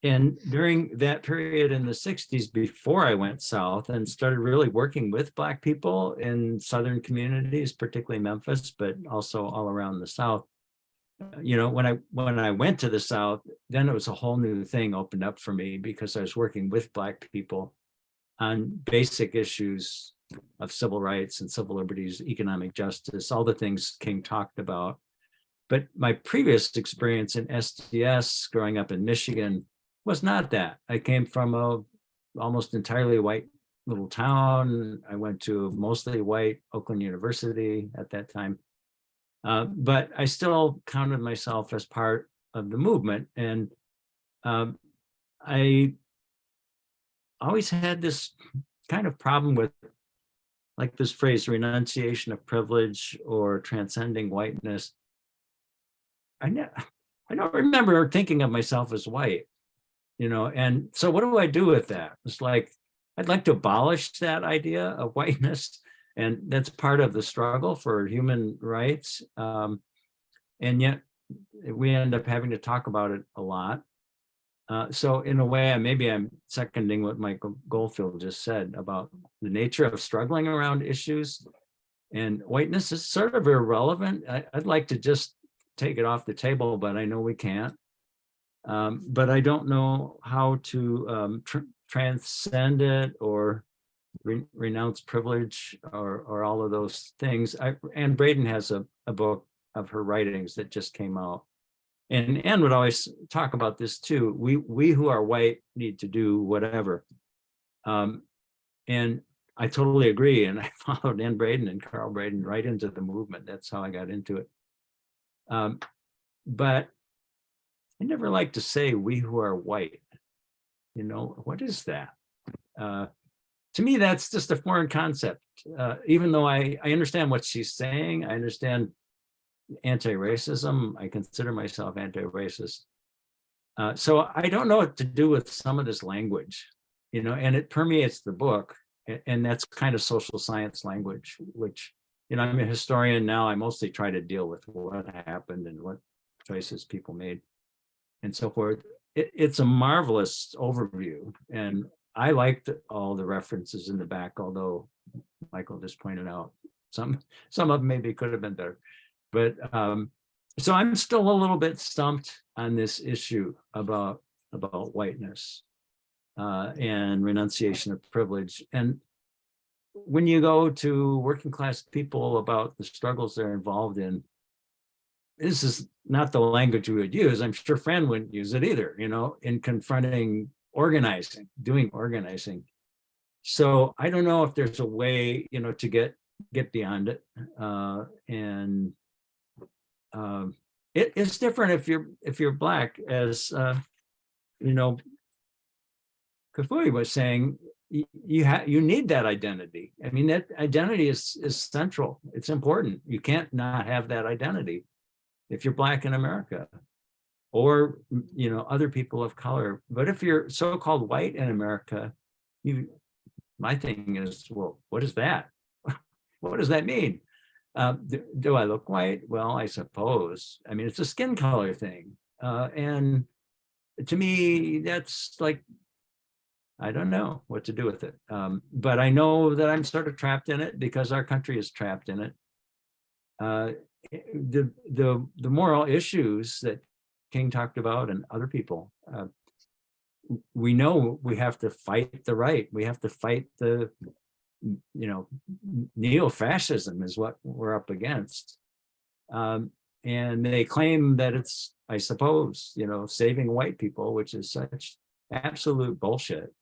And during that period in the 60s, before I went south and started really working with Black people in Southern communities, particularly Memphis, but also all around the South, you know, when I went to the South, then it was a whole new thing opened up for me because I was working with Black people on basic issues of civil rights and civil liberties, economic justice, all the things King talked about. But my previous experience in SDS growing up in Michigan was not that. I came from a almost entirely white little town. I went to mostly white Oakland University at that time. But I still counted myself as part of the movement. And I always had this kind of problem with, like this phrase, renunciation of privilege or transcending whiteness. I don't remember thinking of myself as white, you know, and so what do I do with that? It's like, I'd like to abolish that idea of whiteness, and that's part of the struggle for human rights. And yet we end up having to talk about it a lot. So in a way, maybe I'm seconding what Michael Goldfield just said about the nature of struggling around issues, and whiteness is sort of irrelevant. I'd like to just take it off the table, but I know we can't. But I don't know how to transcend it or renounce privilege or all of those things. Anne Braden has a book of her writings that just came out. And Anne would always talk about this too. We who are white need to do whatever. And I totally agree. And I followed Anne Braden and Carl Braden right into the movement. That's how I got into it. But I never like to say we who are white. You know, what is that? To me, that's just a foreign concept. Even though I understand what she's saying, I understand anti-racism. I consider myself anti-racist. So I don't know what to do with some of this language, you know, and it permeates the book. And that's kind of social science language, which, you know, I'm a historian now. I mostly try to deal with what happened and what choices people made and so forth. It's a marvelous overview. And I liked all the references in the back, although Michael just pointed out some of them maybe could have been better. But so I'm still a little bit stumped on this issue about whiteness and renunciation of privilege. And when you go to working class people about the struggles they're involved in, this is not the language we would use. I'm sure Fran wouldn't use it either, you know, in confronting organizing, doing organizing. So I don't know if there's a way, you know, to get beyond it. It's different if you're Black, as you know, Kafui was saying. You need that identity. I mean, that identity is central. It's important. You can't not have that identity if you're Black in America, or, you know, other people of color. But if you're so-called white in America, my thing is, well, what is that? What does that mean? Do I look white? Well, I suppose. I mean, it's a skin color thing. And to me, that's like, I don't know what to do with it. But I know that I'm sort of trapped in it because our country is trapped in it. The moral issues that King talked about and other people, we know we have to fight the right. We have to fight the, you know, neo-fascism is what we're up against. And they claim that it's, I suppose, you know, saving white people, which is such absolute bullshit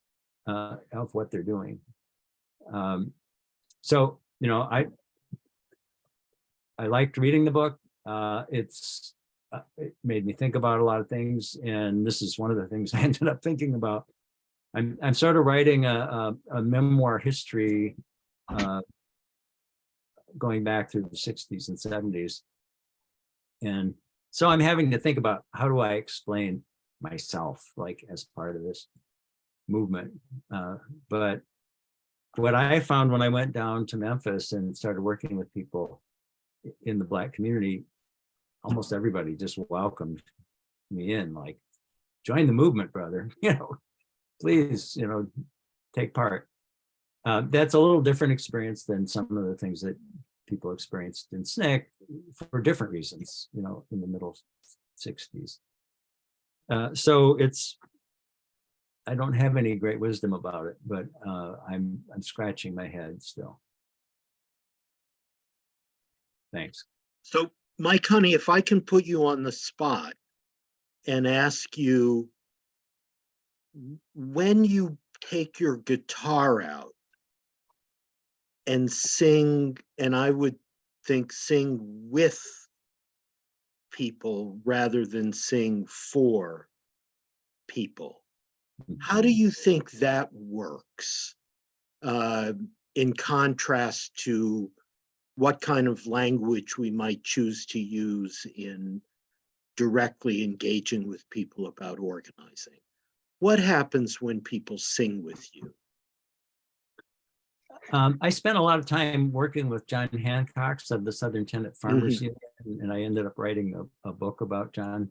of what they're doing. So, you know, I liked reading the book. It made me think about a lot of things, and this is one of the things I ended up thinking about. I'm sort of writing a memoir history going back through the 60s and 70s. And so I'm having to think about, how do I explain myself, like, as part of this movement? But what I found when I went down to Memphis and started working with people in the Black community, almost everybody just welcomed me in, like, join the movement, brother, please, take part. That's a little different experience than some of the things that people experienced in SNCC for different reasons, in the middle 60s. So I don't have any great wisdom about it, but I'm scratching my head still. Thanks. So, Mike, honey, if I can put you on the spot and ask you, when you take your guitar out and sing, and I would think sing with people rather than sing for people, how do you think that works in contrast to what kind of language we might choose to use in directly engaging with people about organizing? What happens when people sing with you? I spent a lot of time working with John Hancox of the Southern Tenant Farmers Union, and I ended up writing a book about John.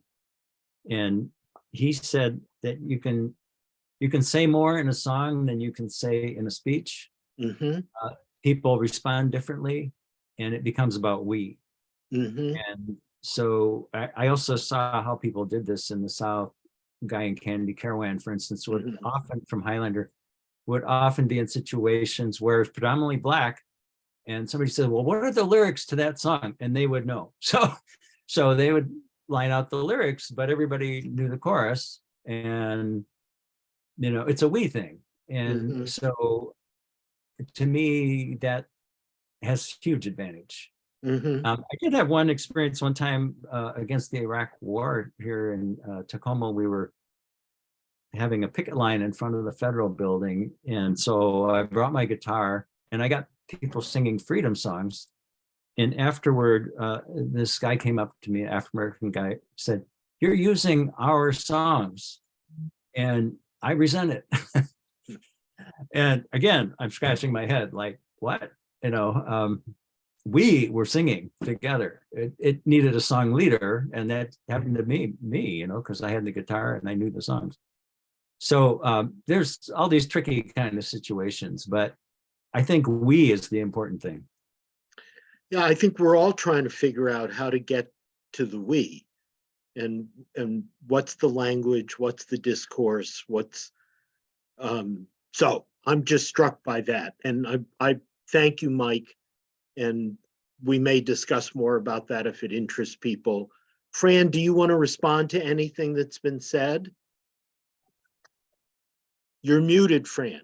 And he said that you can say more in a song than you can say in a speech. People respond differently, and it becomes about we. And so I also saw how people did this in the South. Guy in Candy Carawan, for instance, would often, from Highlander, would often be in situations where it's predominantly Black, and somebody said, well, what are the lyrics to that song? And they would know. So they would line out the lyrics, but everybody knew the chorus, and it's a we thing. And so to me, that has huge advantage. I did have one experience one time against the Iraq War here in Tacoma. We were having a picket line in front of the federal building. And so I brought my guitar and I got people singing freedom songs. And afterward, this guy came up to me, an African-American guy, said, "You're using our songs." And I resent it. And again, I'm scratching my head like, what? We were singing together. It needed a song leader, and that happened to me, because I had the guitar and I knew the songs. So there's all these tricky kind of situations, but I think we is the important thing. Yeah, I think we're all trying to figure out how to get to the we, and what's the language, what's the discourse, so I'm just struck by that. And I thank you, Mike. And we may discuss more about that if it interests people. Fran, do you want to respond to anything that's been said? You're muted, Fran.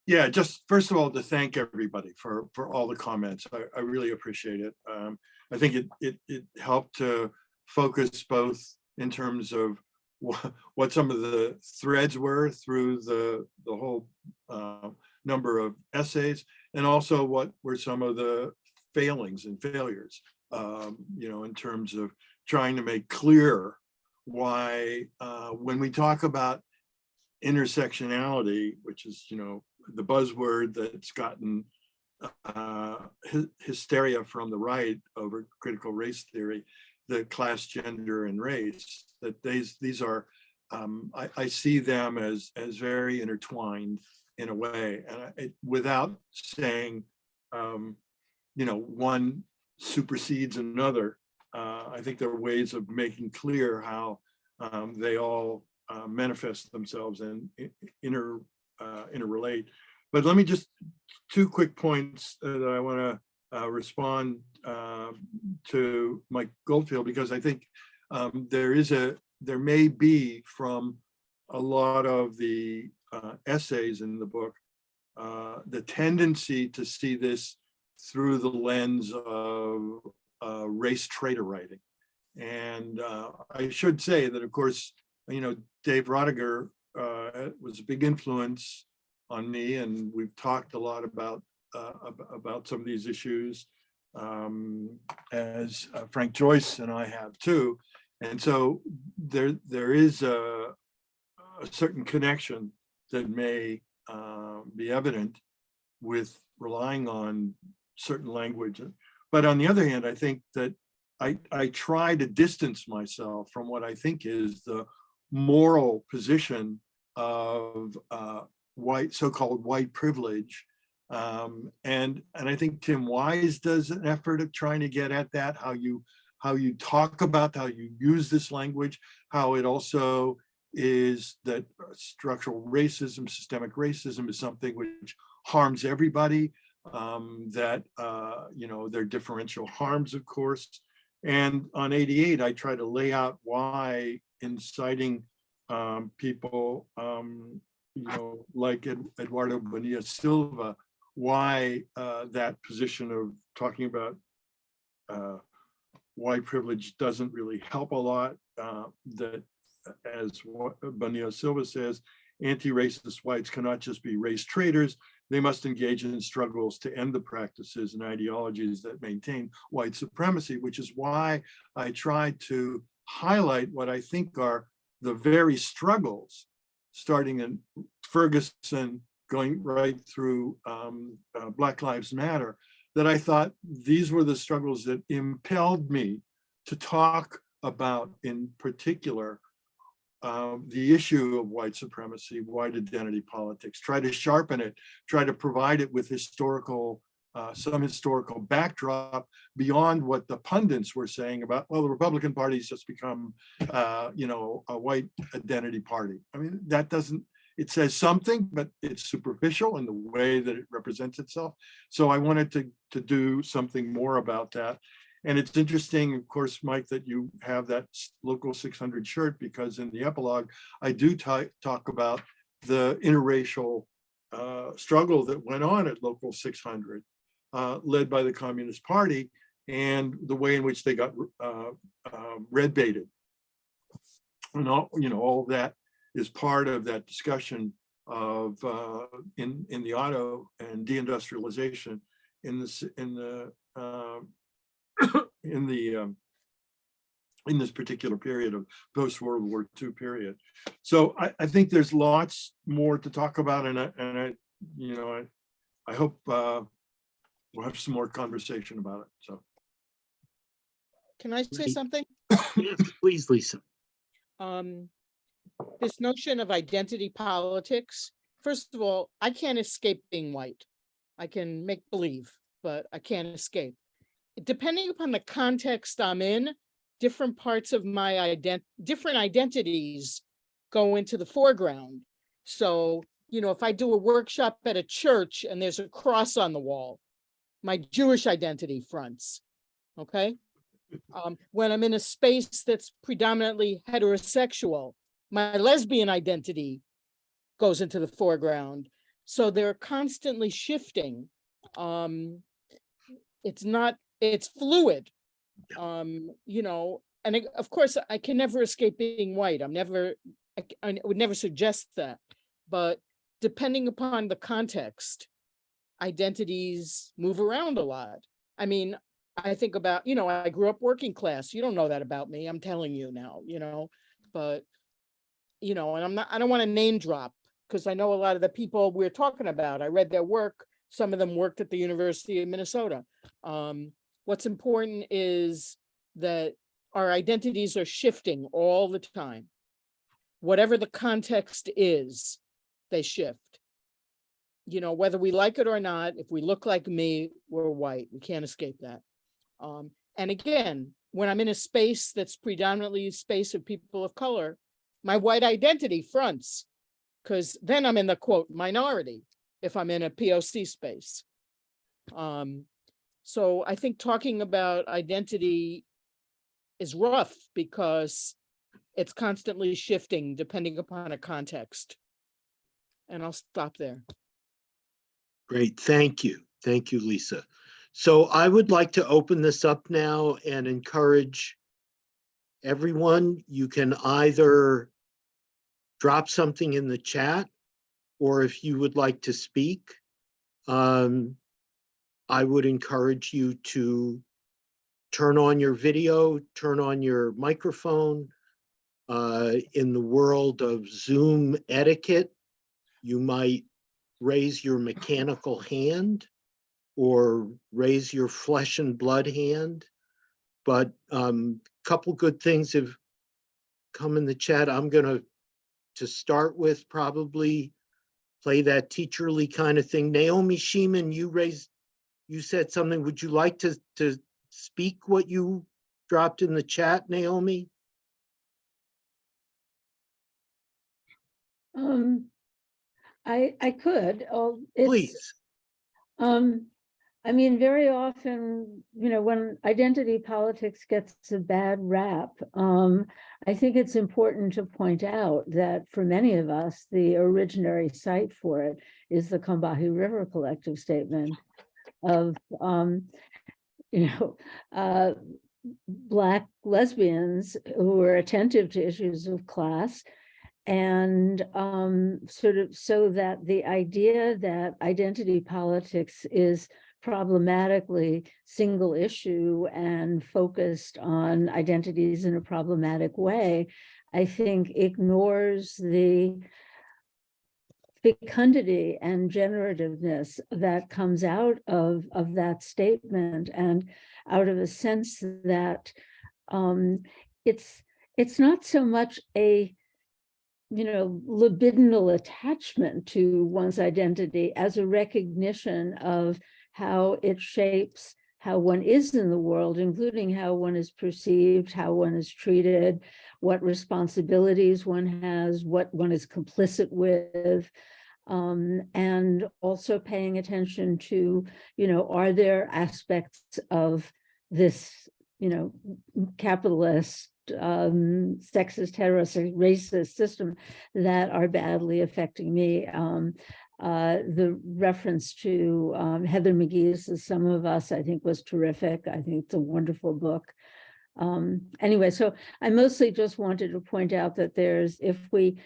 Yeah, just first of all, to thank everybody for all the comments. I really appreciate it. I think it helped to focus both in terms of what some of the threads were through the whole number of essays, and also what were some of the failings and failures, in terms of trying to make clear why when we talk about intersectionality, which is, the buzzword that's gotten hysteria from the right over critical race theory, the class, gender, and race, that these are, I see them as very intertwined in a way, and without saying, one supersedes another. I think there are ways of making clear how they all manifest themselves and interrelate. But let me just, 2 quick points that I want to respond to Mike Goldfield, because I think there may be, from a lot of the essays in the book, the tendency to see this through the lens of race traitor writing. And I should say that, of course, Dave Rodiger was a big influence on me, and we've talked a lot about about some of these issues, as Frank Joyce and I have too. And so there is a certain connection that may be evident with relying on certain language. But on the other hand, I think that I try to distance myself from what I think is the moral position of so-called white privilege. And I think Tim Wise does an effort of trying to get at that, how you talk about, how you use this language, how it also is that structural racism, systemic racism is something which harms everybody, that, there are differential harms, of course. And on 88, I try to lay out why inciting people, like Eduardo Bonilla Silva, why that position of talking about white privilege doesn't really help a lot, that as Bonilla Silva says, anti-racist whites cannot just be race traitors. They must engage in struggles to end the practices and ideologies that maintain white supremacy, which is why I try to highlight what I think are the very struggles, starting in Ferguson, going right through Black Lives Matter, that I thought these were the struggles that impelled me to talk about, in particular, the issue of white supremacy, white identity politics, try to sharpen it, try to provide it with some historical backdrop beyond what the pundits were saying about, well, the Republican Party's just become, a white identity party. I mean, it says something, but it's superficial in the way that it represents itself. So I wanted to do something more about that. And it's interesting, of course, Mike, that you have that Local 600 shirt, because in the epilogue, I do talk about the interracial struggle that went on at Local 600, led by the Communist Party, and the way in which they got red baited. And all that is part of that discussion of in the auto and deindustrialization in this particular period of post-World War II period. So I think there's lots more to talk about, and I hope we'll have some more conversation about it. So, Can I say something? Yes, please, Lisa. This notion of identity politics, first of all, I can't escape being white. I can make believe, but I can't escape. Depending upon the context I'm in, different parts of my different identities go into the foreground. So, if I do a workshop at a church and there's a cross on the wall, my Jewish identity fronts, okay? When I'm in a space that's predominantly heterosexual, my lesbian identity goes into the foreground. So they're constantly shifting. It's fluid, and of course I can never escape being white. I would never suggest that, but depending upon the context, identities move around a lot. I mean, I think about, I grew up working class. You don't know that about me. I'm telling you now, but, and I don't want to name drop, because I know a lot of the people we're talking about. I read their work. Some of them worked at the University of Minnesota. What's important is that our identities are shifting all the time. Whatever the context is, they shift. Whether we like it or not, if we look like me, we're white. We can't escape that. And again, when I'm in a space that's predominantly a space of people of color, my white identity fronts, because then I'm in the quote minority if I'm in a POC space. So I think talking about identity is rough because it's constantly shifting depending upon a context. And I'll stop there. Great, thank you. Thank you, Lisa. So I would like to open this up now and encourage everyone. You can either drop something in the chat, or if you would like to speak, I would encourage you to turn on your video, turn on your microphone. In the world of Zoom etiquette, you might raise your mechanical hand or raise your flesh and blood hand. But couple good things have come in the chat. I'm gonna, to start with, probably play that teacherly kind of thing. Naomi Sheeman, you said something. Would you like to speak what you dropped in the chat, Naomi? I could, it's, Please. I mean, very often, when identity politics gets a bad rap, I think it's important to point out that for many of us, the originary site for it is the Combahee River Collective Statement of, Black lesbians who are attentive to issues of class, and sort of so that the idea that identity politics is problematically single issue and focused on identities in a problematic way, I think ignores the fecundity and generativeness that comes out of that statement, and out of a sense that it's not so much a libidinal attachment to one's identity as a recognition of how it shapes how one is in the world, including how one is perceived, how one is treated, what responsibilities one has, what one is complicit with, and also paying attention to, are there aspects of this, capitalist, sexist, heterosexual, racist system that are badly affecting me. The reference to Heather McGee's Some of Us, I think, was terrific. I think it's a wonderful book. Anyway, so I mostly just wanted to point out that if we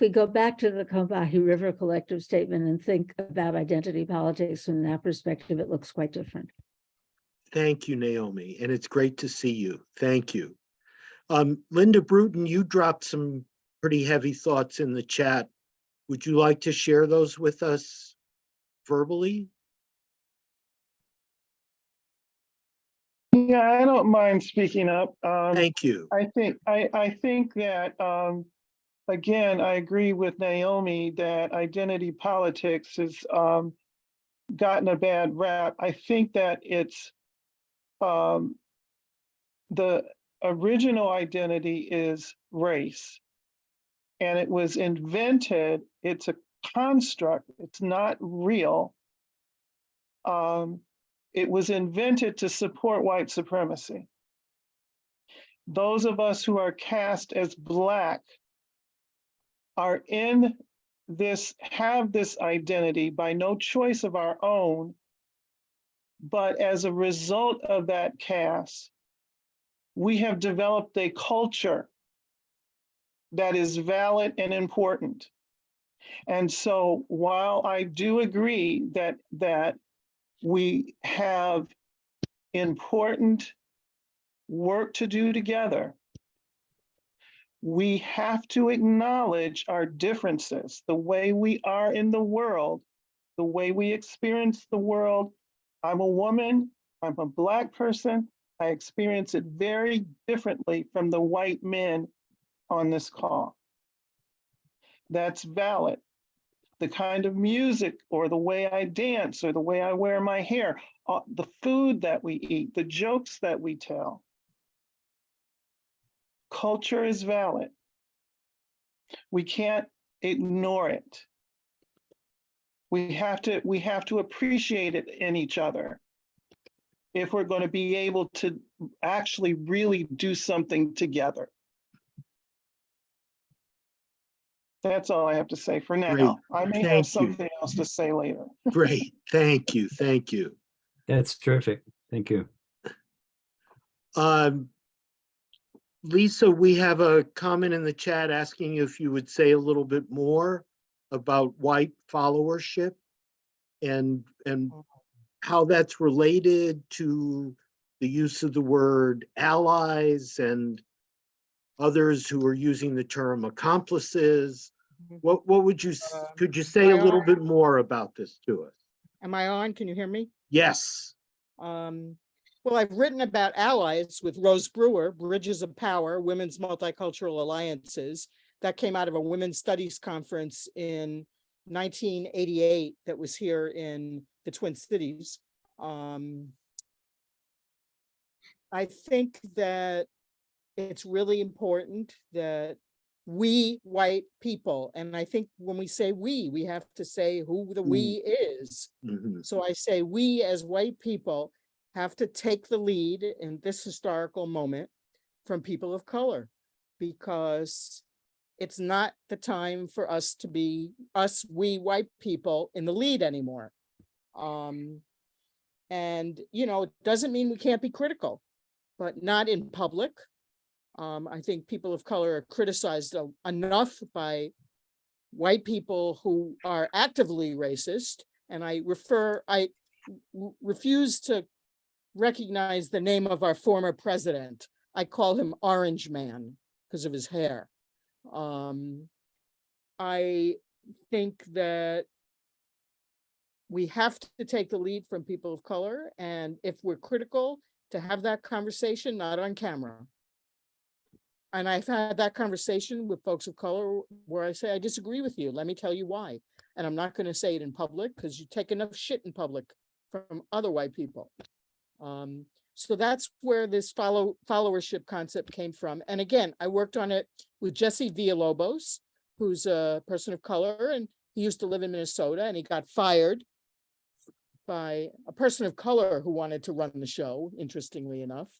go back to the Combahee River Collective Statement and think about identity politics from that perspective, it looks quite different. Thank you, Naomi, and it's great to see you. Thank you. Linda Bruton, you dropped some pretty heavy thoughts in the chat. Would you like to share those with us verbally? Yeah, I don't mind speaking up. Thank you. I think that again, I agree with Naomi that identity politics has gotten a bad rap. I think that it's the original identity is race, and it was invented. It's a construct. It's not real. It was invented to support white supremacy. Those of us who are cast as Black are in this, have this identity by no choice of our own, but as a result of that cast, we have developed a culture that is valid and important. And so while I do agree that we have important work to do together, we have to acknowledge our differences, the way we are in the world, the way we experience the world. I'm a woman, I'm a Black person, I experience it very differently from the white men on this call. That's valid. The kind of music or the way I dance or the way I wear my hair, the food that we eat, the jokes that we tell. Culture is valid. We can't ignore it. We have to appreciate it in each other if we're going to be able to actually really do something together. That's all I have to say for now. Great. I may Thank have you. something else to say later. Great. Thank you. Thank you. That's terrific. Thank you. Lisa, we have a comment in the chat asking you if you would say a little bit more about white followership and how that's related to the use of the word allies and others who are using the term accomplices. What would you, could you say a little bit more about this to us? Am I on? Can you hear me? Yes. Well, I've written about allies with Rose Brewer, Bridges of Power, Women's Multicultural Alliances. That came out of a women's studies conference in 1988 that was here in the Twin Cities. I think that it's really important that we white people, and I think when we say we have to say who the we is. Mhm. So I say we as white people have to take the lead in this historical moment from people of color, because it's not the time for us to be we white people in the lead anymore. And, you know, it doesn't mean we can't be critical, but not in public. I think people of color are criticized enough by white people who are actively racist. And I refuse to recognize the name of our former president. I call him Orange Man because of his hair. I think that we have to take the lead from people of color. And if we're critical, to have that conversation, not on camera. And I've had that conversation with folks of color where I say, I disagree with you. Let me tell you why. And I'm not going to say it in public because you take enough shit in public from other white people. So that's where this followership concept came from. And again, I worked on it with Jesse Villalobos, who's a person of color, and he used to live in Minnesota, and he got fired by a person of color who wanted to run the show, interestingly enough.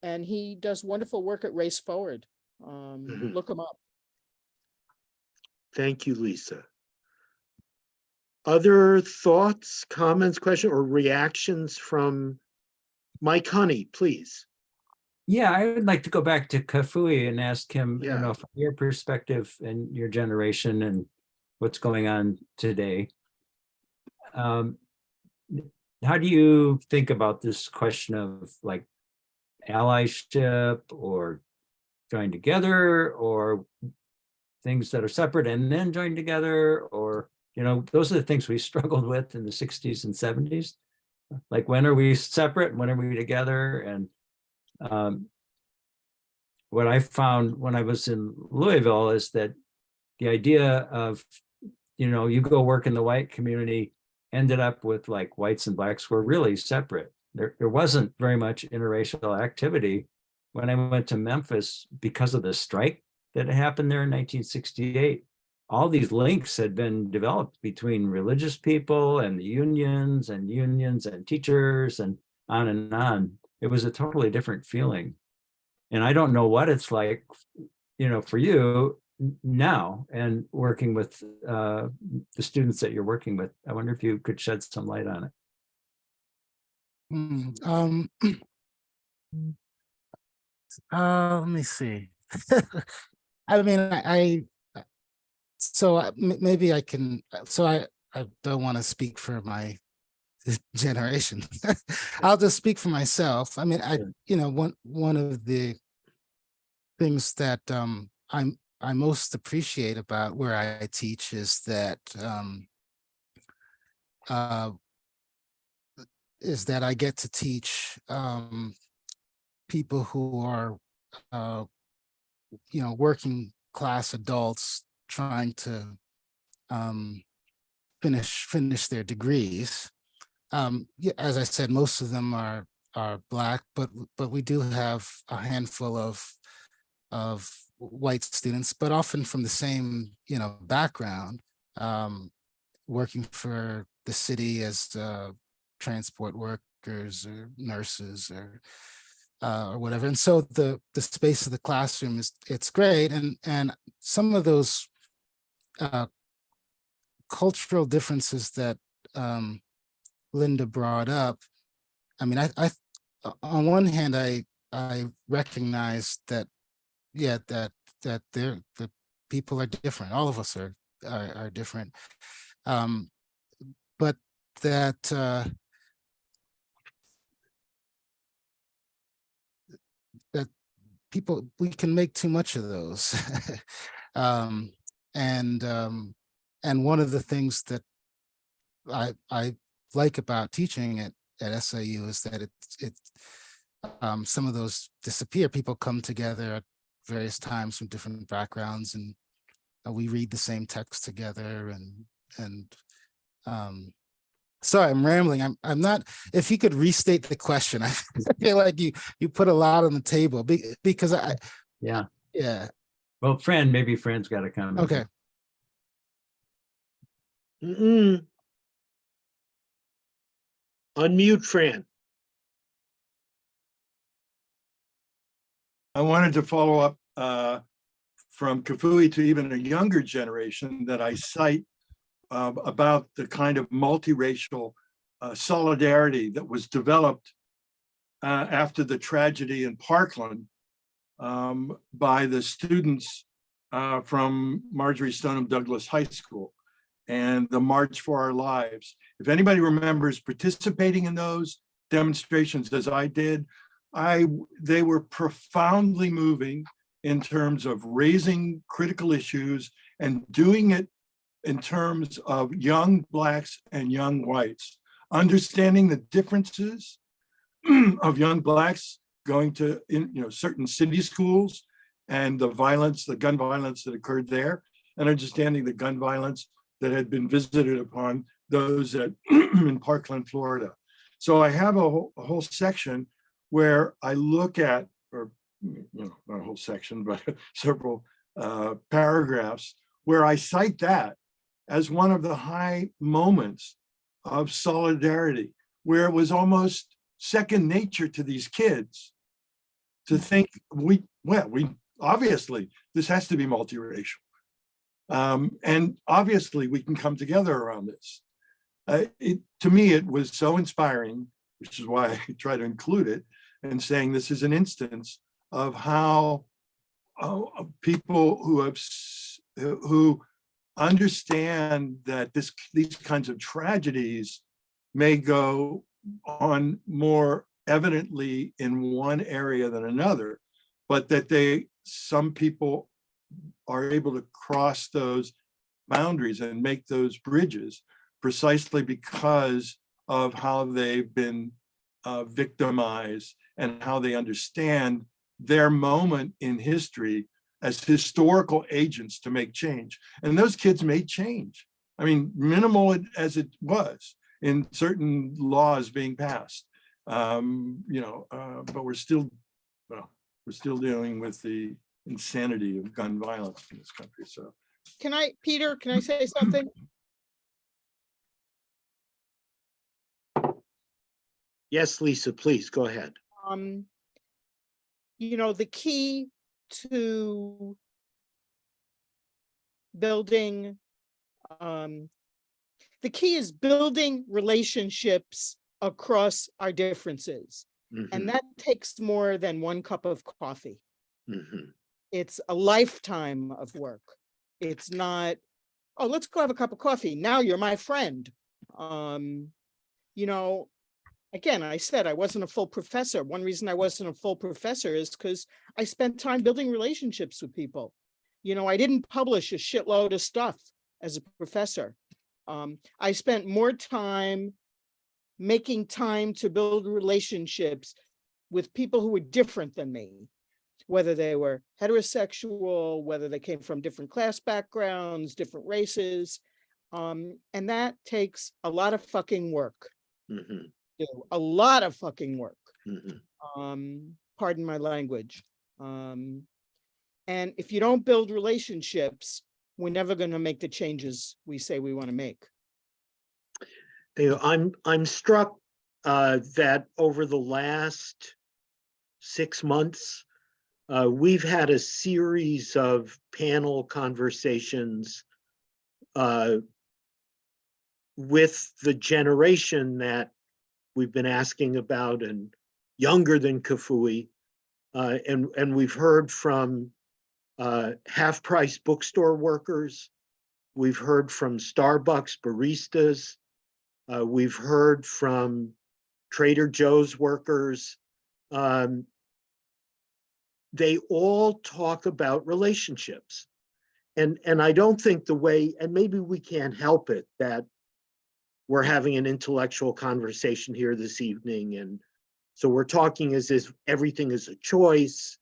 And he does wonderful work at Race Forward. Look him up. Thank you, Lisa. Other thoughts, comments, questions, or reactions from Mike Honey, please? Yeah, I would like to go back to Kafui and ask him, Yeah. you know, from your perspective and your generation and what's going on today. How do you think about this question of like allyship or join together, or things that are separate and then join together? Or, you know, those are the things we struggled with in the 60s and 70s. Like, when are we separate? When are we together? And what I found when I was in Louisville is that the idea of, you know, you go work in the white community ended up with like whites and blacks were really separate. There wasn't very much interracial activity. When I went to Memphis, because of the strike that happened there in 1968, all these links had been developed between religious people and the unions and teachers and on and on. It was a totally different feeling. And I don't know what it's like, you know, for you now and working with the students that you're working with. I wonder if you could shed some light on it. Let me see. I mean, maybe I can, I don't want to speak for my generation. I'll just speak for myself. I mean, you know, one of the things that I most appreciate about where I teach is that I get to teach people who are you know, working class adults trying to finish their degrees. Yeah, as I said, most of them are Black, but we do have a handful of white students, but often from the same, you know, background, working for the city as transport workers or nurses or whatever. And so the space of the classroom it's great, and some of those cultural differences that Linda brought up. I mean, I on one hand, I recognize that, yeah, that the people are different. All of us are different. But that that we can make too much of those. um, and one of the things that I like about teaching at SIU is that some of those disappear. People come together at various times from different backgrounds, and we read the same text together. And sorry, I'm rambling. I'm not. If you could restate the question, I feel like you put a lot on the table because Yeah. Well, maybe Fran's got a comment. Okay. Unmute Fran. I wanted to follow up from Kafui to even a younger generation that I cite about the kind of multiracial solidarity that was developed after the tragedy in Parkland by the students from Marjorie Stoneham Douglas High School and the March for Our Lives. If anybody remembers participating in those demonstrations as I did, they were profoundly moving in terms of raising critical issues and doing it in terms of young Blacks and young whites, understanding the differences of young Blacks going to certain city schools and the gun violence that occurred there, and understanding the gun violence that had been visited upon those in Parkland, Florida. So I have a whole section where I look at, or not a whole section, but several paragraphs where I cite that as one of the high moments of solidarity, where it was almost second nature to these kids to think we obviously this has to be multiracial. And obviously we can come together around this. To me, it was so inspiring, which is why I try to include it, and saying this is an instance of how people who understand that these kinds of tragedies may go on more evidently in one area than another, but that some people are able to cross those boundaries and make those bridges precisely because of how they've been victimized and how they understand their moment in history as historical agents to make change. And those kids made change. I mean, minimal as it was in certain laws being passed, but we're still dealing with the insanity of gun violence in this country. So, Peter, can I say something? Yes, Lisa, please go ahead. The key to building, the key is building relationships across our differences. And that takes more than one cup of coffee. It's a lifetime of work. It's not, oh, let's go have a cup of coffee. Now you're my friend. Again, I said I wasn't a full professor. One reason I wasn't a full professor is because I spent time building relationships with people. I didn't publish a shitload of stuff as a professor. I spent more time making time to build relationships with people who were different than me, whether they were heterosexual, whether they came from different class backgrounds, different races. And that takes a lot of fucking work. A lot of fucking work. Pardon my language. And if you don't build relationships, we're never going to make the changes we say we want to make. I'm struck that over the last 6 months, we've had a series of panel conversations with the generation that we've been asking about and younger than Kafui. And we've heard from half-price bookstore workers. We've heard from Starbucks baristas. We've heard from Trader Joe's workers. They all talk about relationships. And I don't think the way, and maybe we can't help it, that we're having an intellectual conversation here this evening. And so we're talking as if everything is a choice,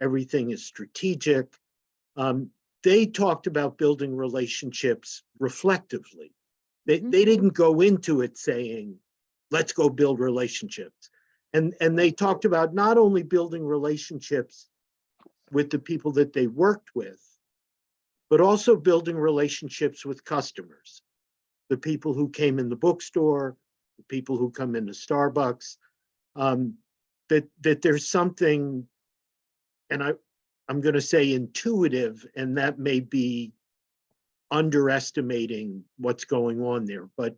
everything is strategic. They talked about building relationships reflectively. They didn't go into it saying, let's go build relationships. And they talked about not only building relationships with the people that they worked with, but also building relationships with customers, the people who came in the bookstore, the people who come into Starbucks, that there's something, and I'm going to say intuitive, and that may be underestimating what's going on there, but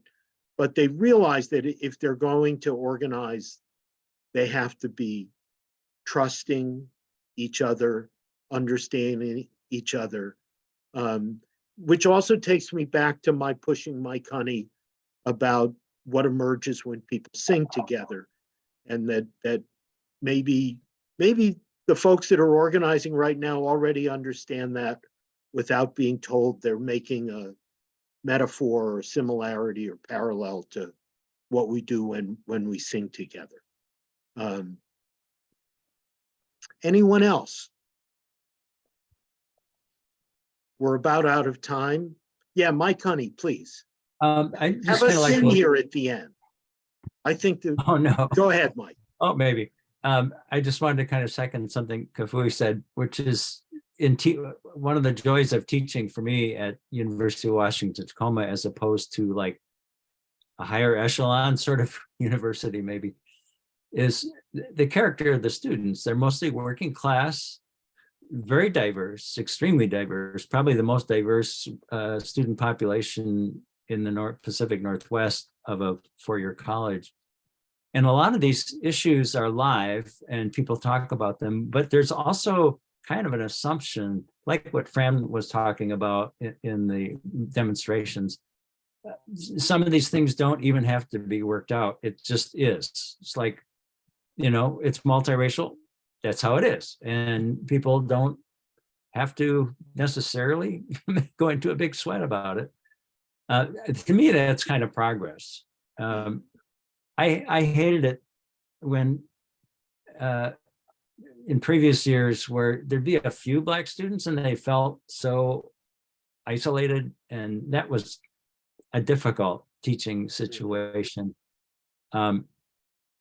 they realize that if they're going to organize, they have to be trusting each other, understanding each other, which also takes me back to my pushing Mike Honey about what emerges when people sing together, and that maybe the folks that are organizing right now already understand that without being told they're making a metaphor or similarity or parallel to what we do when we sing together. Anyone else? We're about out of time. Yeah, Mike Honey, please. I just Have kind us of like. sing here at the end. I think that, Oh, no. go ahead, Mike. Oh, maybe. I just wanted to kind of second something Kafui said, which is one of the joys of teaching for me at University of Washington, Tacoma, as opposed to like a higher echelon sort of university, maybe, is the character of the students. They're mostly working class, very diverse, extremely diverse, probably the most diverse student population in the Pacific Northwest of a four-year college. And a lot of these issues are live and people talk about them, but there's also kind of an assumption, like what Fran was talking about in the demonstrations. Some of these things don't even have to be worked out. It just is. It's like, it's multiracial. That's how it is. And people don't have to necessarily go into a big sweat about it. To me, that's kind of progress. I hated it when in previous years where there'd be a few Black students and they felt so isolated, and that was a difficult teaching situation.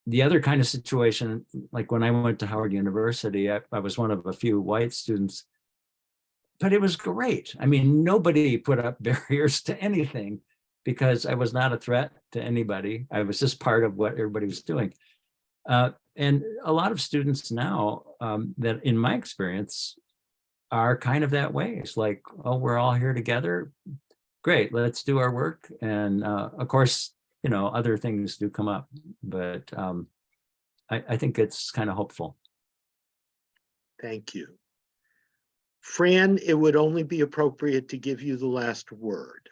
The other kind of situation, like when I went to Howard University, I was one of a few white students, but it was great. I mean, nobody put up barriers to anything because I was not a threat to anybody. I was just part of what everybody was doing. And a lot of students now that in my experience are kind of that way. It's like, oh, we're all here together. Great, let's do our work. And of course, other things do come up, but I think it's kind of hopeful. Thank you. Fran, it would only be appropriate to give you the last word,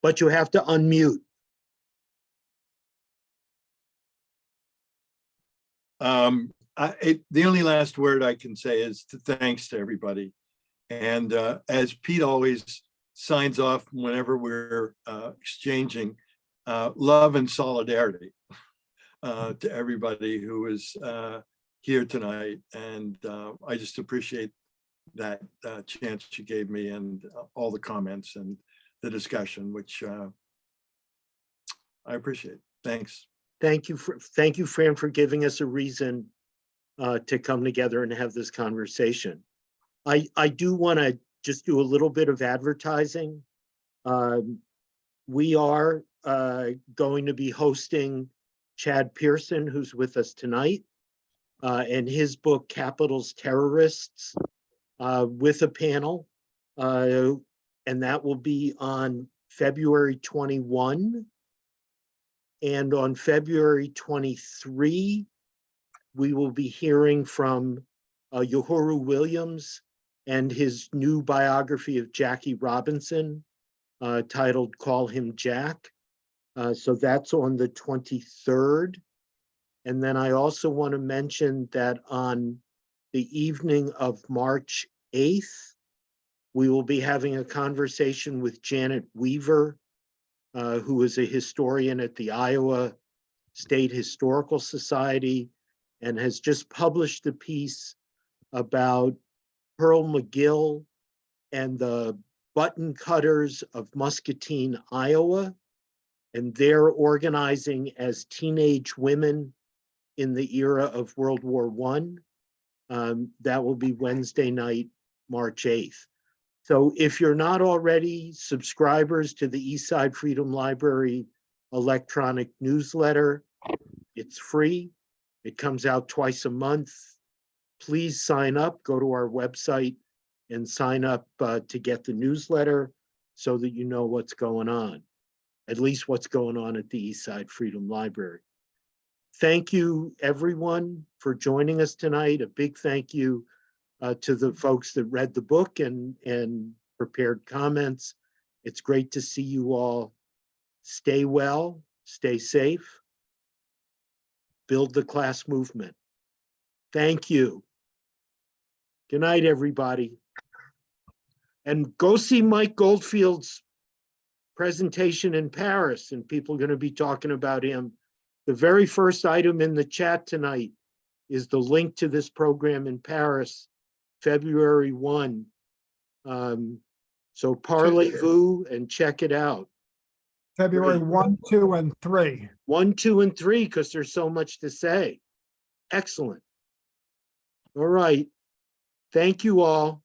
but you have to unmute. The only last word I can say is thanks to everybody. And as Pete always signs off whenever we're exchanging, love and solidarity to everybody who is here tonight. And I just appreciate that chance you gave me and all the comments and the discussion, which I appreciate. Thanks. Thank you, Fran, for giving us a reason to come together and have this conversation. I do want to just do a little bit of advertising. We are going to be hosting Chad Pearson, who's with us tonight, and his book, Capital's Terrorists, with a panel. And that will be on February 21. And on February 23, we will be hearing from Uhuru Williams and his new biography of Jackie Robinson, titled Call Him Jack. So that's on the 23rd. And then I also want to mention that on the evening of March 8th, we will be having a conversation with Janet Weaver, who is a historian at the Iowa State Historical Society and has just published a piece about Pearl McGill and the button cutters of Muscatine, Iowa, and their organizing as teenage women in the era of World War I. That will be Wednesday night, March 8th. So if you're not already subscribers to the Eastside Freedom Library electronic newsletter, it's free. It comes out twice a month. Please sign up, go to our website and sign up to get the newsletter so that you know what's going on, at least what's going on at the Eastside Freedom Library. Thank you, everyone, for joining us tonight. A big thank you to the folks that read the book and prepared comments. It's great to see you all. Stay well, stay safe, build the class movement. Thank you. Good night, everybody. And go see Mike Goldfield's presentation in Paris, and people are going to be talking about him. The very first item in the chat tonight is the link to this program in Paris, February 1. So parlez-vous and check it out. February Great. 1, 2, and 3. 1, 2, and 3, because there's so much to say. Excellent. All right. Thank you all.